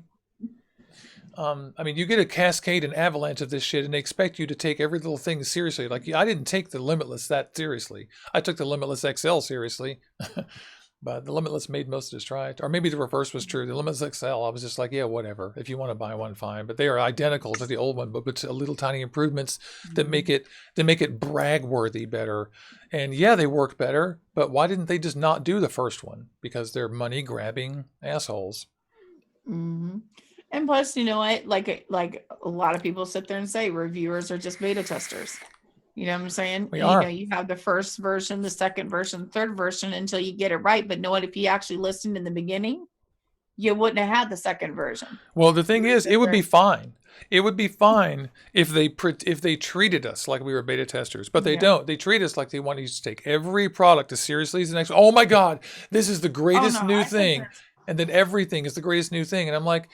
You get a cascade and avalanche of this shit, and they expect you to take every little thing seriously. Like, I didn't take the Limitless that seriously. I took the Limitless XL seriously, but the Limitless made most of the strides. Or maybe the reverse was true. The Limitless XL, I was just like, yeah, whatever. If you want to buy one, fine. But they are identical to the old one, but with a little tiny improvements that make it brag worthy better. And yeah, they work better. But why didn't they just not do the first one? Because they're money grabbing assholes. Mm-hmm. And plus, what? Like a lot of people sit there and say reviewers are just beta testers. You know what I'm saying? We are. You have the first version, the second version, third version until you get it right. But know what? If you actually listened in the beginning, you wouldn't have had the second version. Well, the thing is, it would be fine. It would be fine if they treated us like we were beta testers, but they don't. They treat us like they want you to take every product as seriously as the next. Oh my God, this is the greatest new thing. And then everything is the greatest new thing. And I'm like,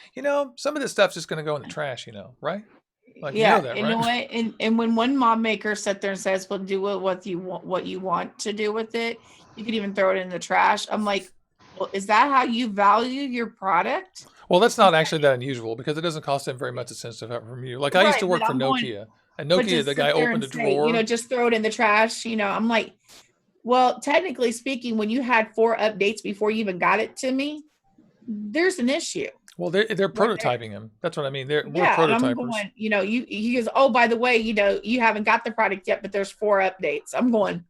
some of this stuff's just going to go in the trash, right? Like, yeah, that, you right? know what? And when one mod maker sits there and says, "Well, do what you want to do with it," you could even throw it in the trash. I'm like, well, is that how you value your product? Well, that's not actually that unusual because it doesn't cost them very much to send stuff out from you. Like, I used to work for Nokia, and Nokia, the guy opened a drawer. Just throw it in the trash. I'm like, Well, technically speaking, when you had 4 updates before you even got it to me, there's an issue. Well, they're Right there. prototyping him. That's what I mean. We're Yeah, and I'm prototypers. going, he goes, oh, by the way, you haven't got the product yet, but there's 4 updates. I'm going,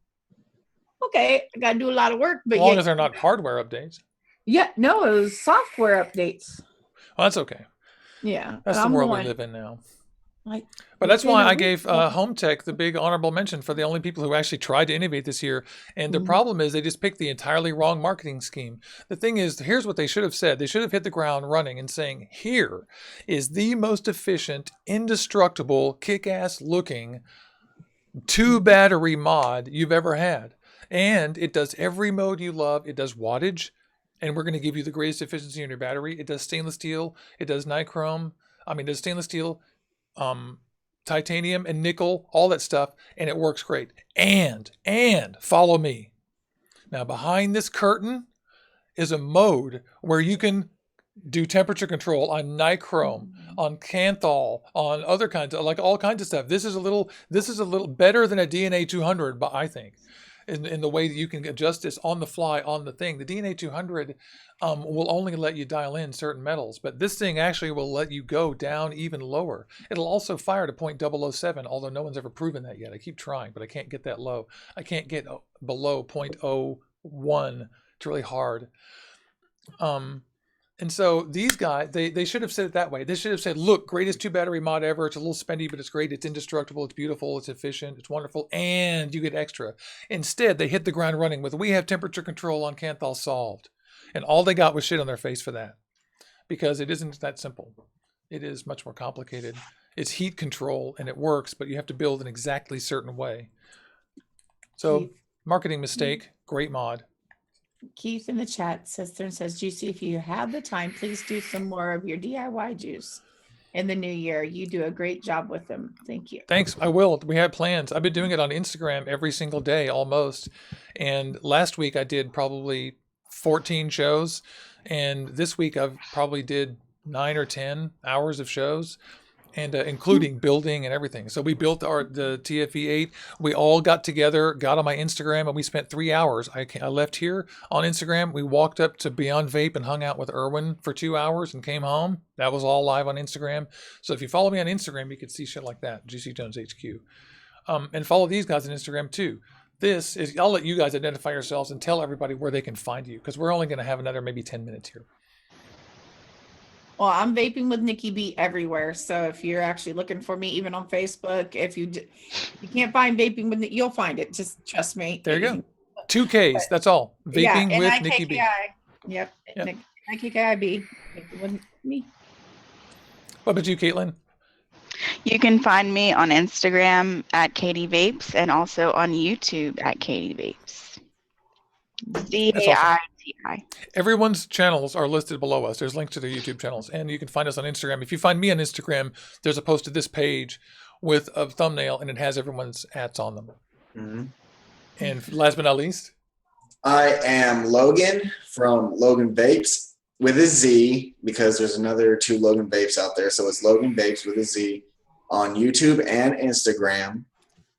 okay, I got to do a lot of work, but As long as they're not hardware updates. yeah, no, it was software updates. Well, that's okay. Yeah, That's the world we live in now. Like, But that's why I gave Home Tech the big honorable mention for the only people who actually tried to innovate this year. And the problem is they just picked the entirely wrong marketing scheme. The thing is, here's what they should have said. They should have hit the ground running and saying, here is the most efficient, indestructible, kick-ass looking 2-battery mod you've ever had. And it does every mode you love. It does wattage. And we're going to give you the greatest efficiency in your battery. It does stainless steel. It does nichrome. It does stainless steel, titanium and nickel, all that stuff, and it works great. And follow me. Now, behind this curtain is a mode where you can do temperature control on nichrome, on canthal, on other kinds of, like all kinds of stuff. This is a little better than a DNA 200, but I think. In the way that you can adjust this on the fly on the thing. The DNA 200 will only let you dial in certain metals, but this thing actually will let you go down even lower. It'll also fire to 0.007, although no one's ever proven that yet. I keep trying, but I can't get that low. I can't get below 0.01. It's really hard. And so these guys, they should have said it that way. They should have said, look, greatest 2-battery mod ever. It's a little spendy, but it's great. It's indestructible. It's beautiful. It's efficient. It's wonderful. And you get extra. Instead, they hit the ground running with, we have temperature control on canthal solved. And all they got was shit on their face for that. Because it isn't that simple. It is much more complicated. It's heat control, and it works, but you have to build an exactly certain way. So, marketing mistake, great mod. Keith in the chat says, Juicy, if you have the time, please do some more of your DIY juice in the new year. You do a great job with them. Thank you. Thanks. I will. We had plans. I've been doing it on Instagram every single day almost. And last week I did probably 14 shows. And this week I've probably did 9 or 10 hours of shows. And including building and everything. So we built the TFE8. We all got together, got on my Instagram, and we spent 3 hours. I left here on Instagram. We walked up to Beyond Vape and hung out with Erwin for 2 hours and came home. That was all live on Instagram. So if you follow me on Instagram, you can see shit like that, GC Jones HQ. And follow these guys on Instagram too. I'll let you guys identify yourselves and tell everybody where they can find you, because we're only going to have another maybe 10 minutes here. Well, I'm vaping with NikkibB everywhere. So if you're actually looking for me, even on Facebook, if you can't find vaping with you'll find it. Just trust me. There you go. 2 Ks. That's all. Vaping with NikkibB. Yep. NikkibB. With me. What about you, Caitlin? You can find me on Instagram at CaitlinVapes and also on YouTube at CaitlinVapes. DAITI. Everyone's channels are listed below us. There's links to their YouTube channels, and you can find us on Instagram. If you find me on Instagram, there's a post to this page with a thumbnail, and it has everyone's ads on them. Mm-hmm. And last but not least, I am Logan from Logan Vapes with a Z, because there's another 2 Logan Vapes out there. So it's Logan Vapes with a Z on YouTube and Instagram.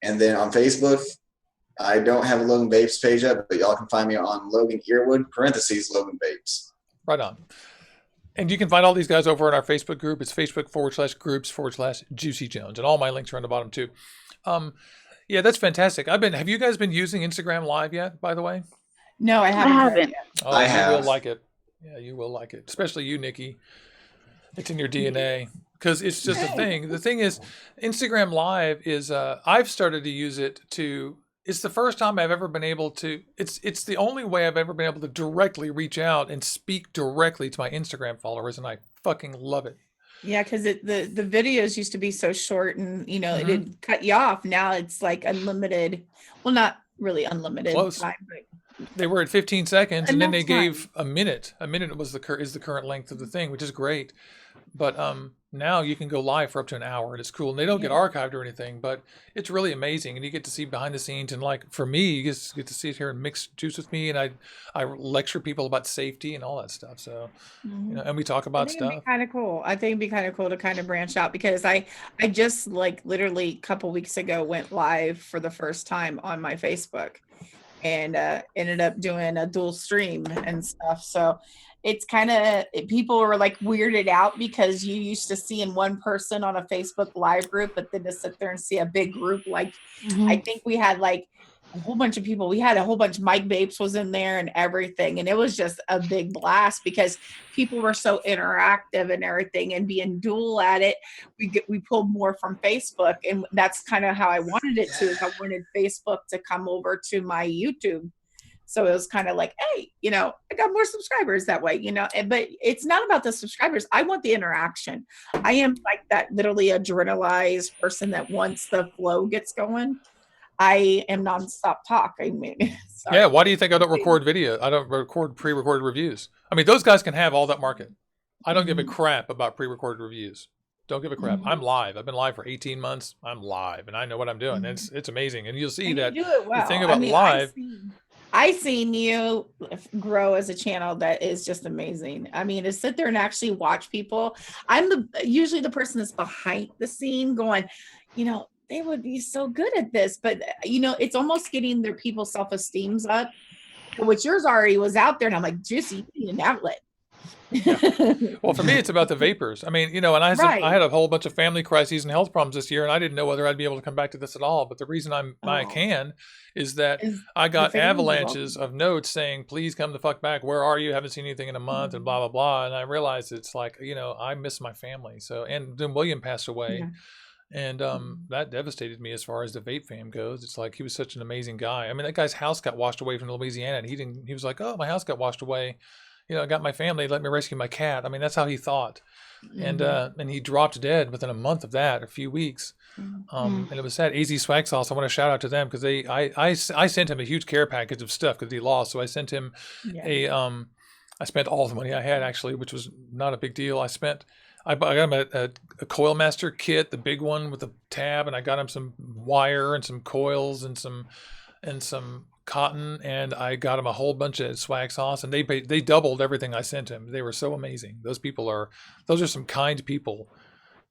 And then on Facebook, I don't have a Logan Vapes page up, but y'all can find me on Logan Earwood, /Logan Vapes. Right on. And you can find all these guys over in our Facebook group. It's Facebook.com/groups/Juicy Jones. And all my links are on the bottom too. Yeah, that's fantastic. Have you guys been using Instagram Live yet, by the way? No, I haven't. Oh, I have. You will like it. Yeah, you will like it. Especially you, Nikki. It's in your DNA. Because it's just a thing. The thing is, Instagram Live is, I've started to use it to, it's the first time I've ever been able to, it's the only way I've ever been able to directly reach out and speak directly to my Instagram followers, and I fucking love it. Yeah, because the videos used to be so short, and it didn't cut you off. Now it's like unlimited. Well, not really unlimited time, but they were at 15 seconds, and then they gave a minute. A minute is the current length of the thing, which is great. But now you can go live for up to an hour, and it's cool. And they don't get archived or anything, but it's really amazing. And you get to see behind the scenes. And like for me, you just get to sit here and mix juice with me, and I lecture people about safety and all that stuff. So, and we talk about stuff. It'd be kind of cool. I think it'd be kind of cool to kind of branch out, because I just like literally a couple weeks ago went live for the first time on my Facebook. and ended up doing a dual stream and stuff. So it's kind of, people were like weirded out because you used to see in one person on a Facebook live group, but then to sit there and see a big group, like I think we had like a whole bunch of people. We had a whole bunch. Mike Vapes was in there and everything, and it was just a big blast because people were so interactive and everything, and being dual at it. We pulled more from Facebook, and that's kind of how I wanted it to. Is I wanted Facebook to come over to my YouTube. So it was kind of like, hey, you know, I got more subscribers that way, you know, but it's not about the subscribers. I want the interaction. I am like that literally adrenalized person that once the flow gets going, I am nonstop talk. I mean, sorry. Yeah. Why do you think I don't record video? I don't record pre-recorded reviews. I mean, those guys can have all that market. I don't give a crap about pre-recorded reviews. Don't give a crap. I'm live. I've been live for 18 months. I'm live and I know what I'm doing. It's amazing. And you'll see And that you do it well. the thing about I mean, live. I've seen you grow as a channel that is just amazing. I mean, to sit there and actually watch people. I'm usually the person that's behind the scene going, you know, they would be so good at this, but you know, it's almost getting their people's self-esteems up, which yours already was out there. And I'm like, Juicy, you need an outlet. Yeah. Well, for me, it's about the vapors. I mean, you know, and I had a whole bunch of family crises and health problems this year, and I didn't know whether I'd be able to come back to this at all. But the reason I can is that I got avalanches of notes saying, please come the fuck back. Where are you? Haven't seen anything in a month and blah, blah, blah. And I realized it's like, you know, I miss my family. So, and then William passed away. Yeah. And that devastated me as far as the vape fam goes. It's like, he was such an amazing guy. I mean, that guy's house got washed away from Louisiana, and he was like, oh, my house got washed away. You know, I got my family, let me rescue my cat. I mean, that's how he thought. And he dropped dead within a month of that, a few weeks. And it was sad. AZ Swag Sauce, I want to shout out to them because I sent him a huge care package of stuff because he lost. So I sent him I spent all the money I had actually, which was not a big deal. I got him a Coil Master kit, the big one with the tab, and I got him some wire and some coils and some cotton, and I got him a whole bunch of swag sauce, and they doubled everything I sent him. They were so amazing. Those are some kind people.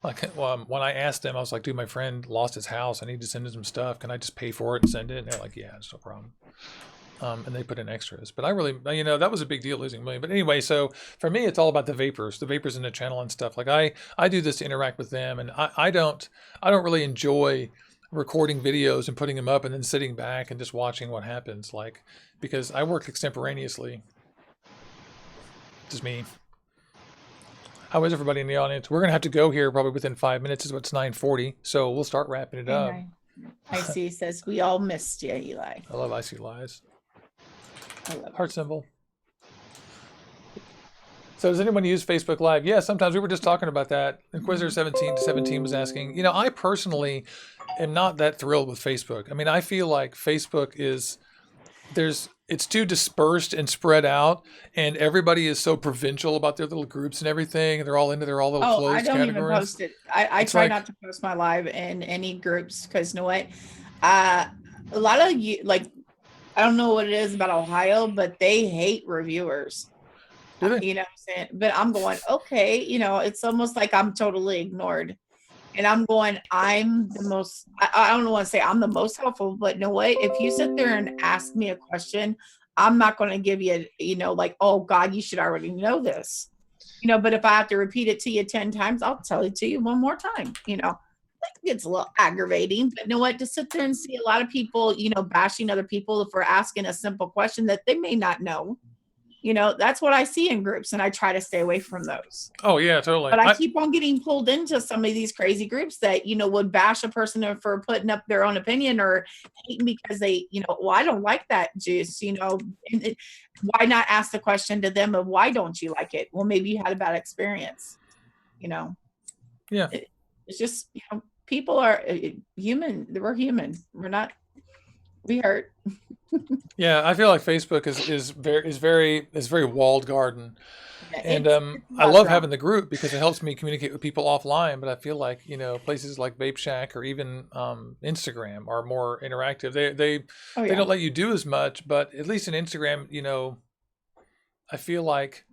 Like when I asked them, I was like, dude, my friend lost his house. I need to send him some stuff. Can I just pay for it and send it? And they're like, yeah, it's no problem. And they put in extras, but I really, you know, that was a big deal losing William. But anyway, so for me, it's all about the vapors in the channel and stuff. Like I do this to interact with them, and I don't really enjoy recording videos and putting them up and then sitting back and just watching what happens, like, because I work extemporaneously. Just me. How is everybody in the audience? We're gonna have to go here probably within 5 minutes. It's 9:40, so we'll start wrapping it up. IC says we all missed you, Eli. I love IC Lies. I love Heart symbol. So does anyone use Facebook Live? Yeah, sometimes. We were just talking about that. Inquisitor 17 was asking. You know, I personally am not that thrilled with Facebook. I mean, I feel like Facebook it's too dispersed and spread out, and everybody is so provincial about their little groups and everything, and they're all into their all little closed categories. I don't even post it. I try not to post my live in any groups because you know what? A lot of you, like, I don't know what it is about Ohio, but they hate reviewers. You know what I'm saying? But I'm going, okay, you know, it's almost like I'm totally ignored. And I'm going, I'm the most, I don't want to say I'm the most helpful, but no way. If you sit there and ask me a question, I'm not going to give you, you know, like, oh God, you should already know this, you know, but if I have to repeat it to you 10 times, I'll tell it to you one more time, you know. It's a little aggravating, but you know what, to sit there and see a lot of people, you know, bashing other people for asking a simple question that they may not know. You know, that's what I see in groups, and I try to stay away from those. Oh, yeah, totally. But I keep on getting pulled into some of these crazy groups that, you know, would bash a person for putting up their own opinion or hating because they, you know, well, I don't like that juice, you know. Why not ask the question to them of why don't you like it? Well, maybe you had a bad experience, you know. Yeah. It's just, you know, people are human. We're human. We hurt. Yeah, I feel like Facebook is very walled garden, and I love having the group because it helps me communicate with people offline. But I feel like, you know, places like Vape Shack or even Instagram are more interactive. They don't let you do as much, but at least in Instagram, you know, I feel like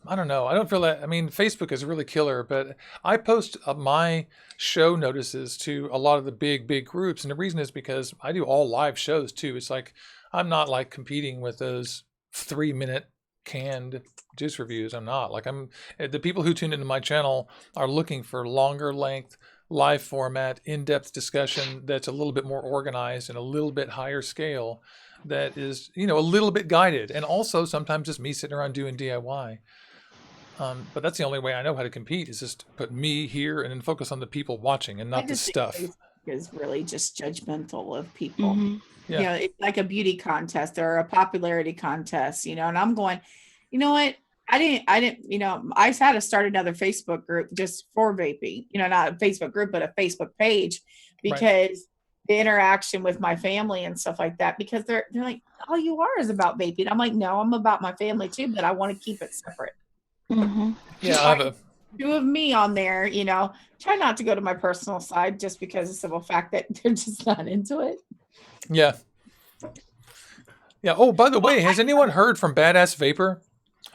I don't know. I don't feel that. I mean, Facebook is really killer, but I post my show notices to a lot of the big groups. And the reason is because I do all live shows too. It's like, I'm not like competing with those 3-minute canned juice reviews. I'm not like the people who tune into my channel are looking for longer length, live format, in-depth discussion that's a little bit more organized and a little bit higher scale, that is, a little bit guided. And also sometimes just me sitting around doing DIY. But that's the only way I know how to compete, is just put me here and then focus on the people watching and not the stuff. Facebook is really just judgmental of people. Mm-hmm. Yeah. It's like a beauty contest or a popularity contest, and I'm going, you know what? I didn't, I had to start another Facebook group just for vaping, not a Facebook group, but a Facebook page, because the interaction with my family and stuff like that, because they're like, all you are is about vaping. I'm like, no, I'm about my family too, but I want to keep it separate. Mm-hmm. Yeah, I have two of me on there, try not to go to my personal side just because of the simple fact that they're just not into it. Yeah. Yeah. Oh, by the way, has anyone heard from Badass Vapor?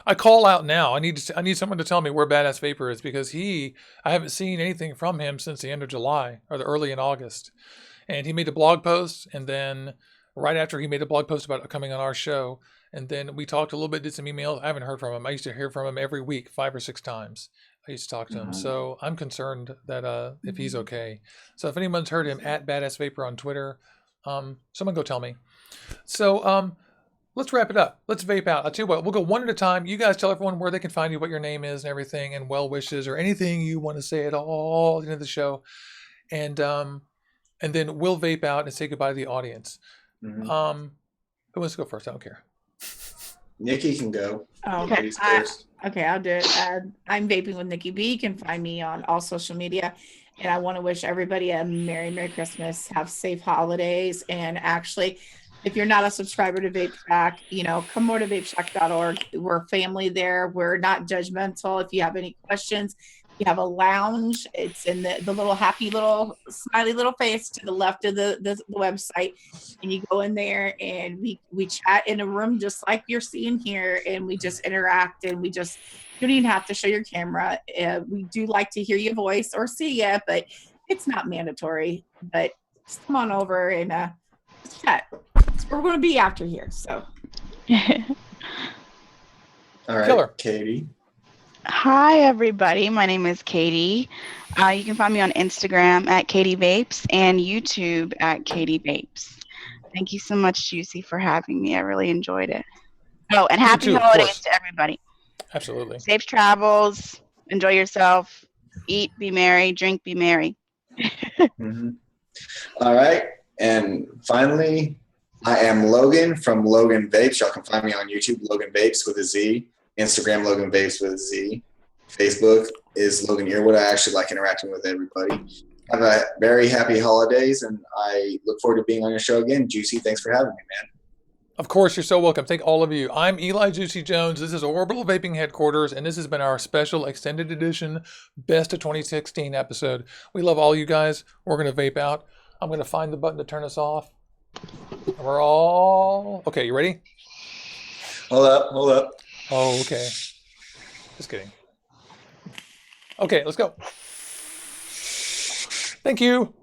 I call out now. I need someone to tell me where Badass Vapor is, because I haven't seen anything from him since the end of July or the early in August. And he made a blog post, and then right after he made a blog post about coming on our show, and then we talked a little bit, did some emails. I haven't heard from him. I used to hear from him every week, 5 or 6 times. I used to talk to him. So I'm concerned that if he's okay. So if anyone's heard him, at Badass Vapor on Twitter, someone go tell me. So let's wrap it up. Let's vape out. I'll tell you what, we'll go one at a time. You guys tell everyone where they can find you, what your name is and everything, and well wishes or anything you want to say at all at the end of the show. And then we'll vape out and say goodbye to the audience. Mm-hmm. Who wants to go first? I don't care. Nikki can go. Oh, okay. I'll do it. I'm Vaping with Nikki B. You can find me on all social media. And I want to wish everybody a Merry Christmas. Have safe holidays. And actually, if you're not a subscriber to Vape Shack, come over to vapeshack.org. We're family there. We're not judgmental. If you have any questions, you have a lounge. It's in the little happy little smiley little face to the left of the website. And you go in there and we chat in a room just like you're seeing here. And we just interact, and you don't even have to show your camera. We do like to hear your voice or see you, but it's not mandatory. But just come on over and chat. We're going to be after here. So. All right, Killer. Katie. Hi, everybody. My name is Katie. You can find me on Instagram at CaitlinVapes and YouTube at CaitlinVapes. Thank you so much, Juicy, for having me. I really enjoyed it. Oh, and happy holidays to everybody. Absolutely. Safe travels. Enjoy yourself. Eat, be merry. Drink, be merry. Mm-hmm. All right. And finally, I am Logan from Logan Vapes. Y'all can find me on YouTube, Logan Vapes with a Z. Instagram, Logan Vapes with a Z. Facebook is Logan Earwood. I actually like interacting with everybody. Have a very happy holidays, and I look forward to being on your show again. Juicy, thanks for having me, man. Of course, you're so welcome. Thank all of you. I'm Eli Juicy Jones. This is Orbital Vaping Headquarters, and this has been our special extended edition Best of 2016 episode. We love all you guys. We're going to vape out. I'm going to find the button to turn us off. We're all... Okay, you ready? Hold up. Oh, okay. Just kidding. Okay, let's go. Thank you.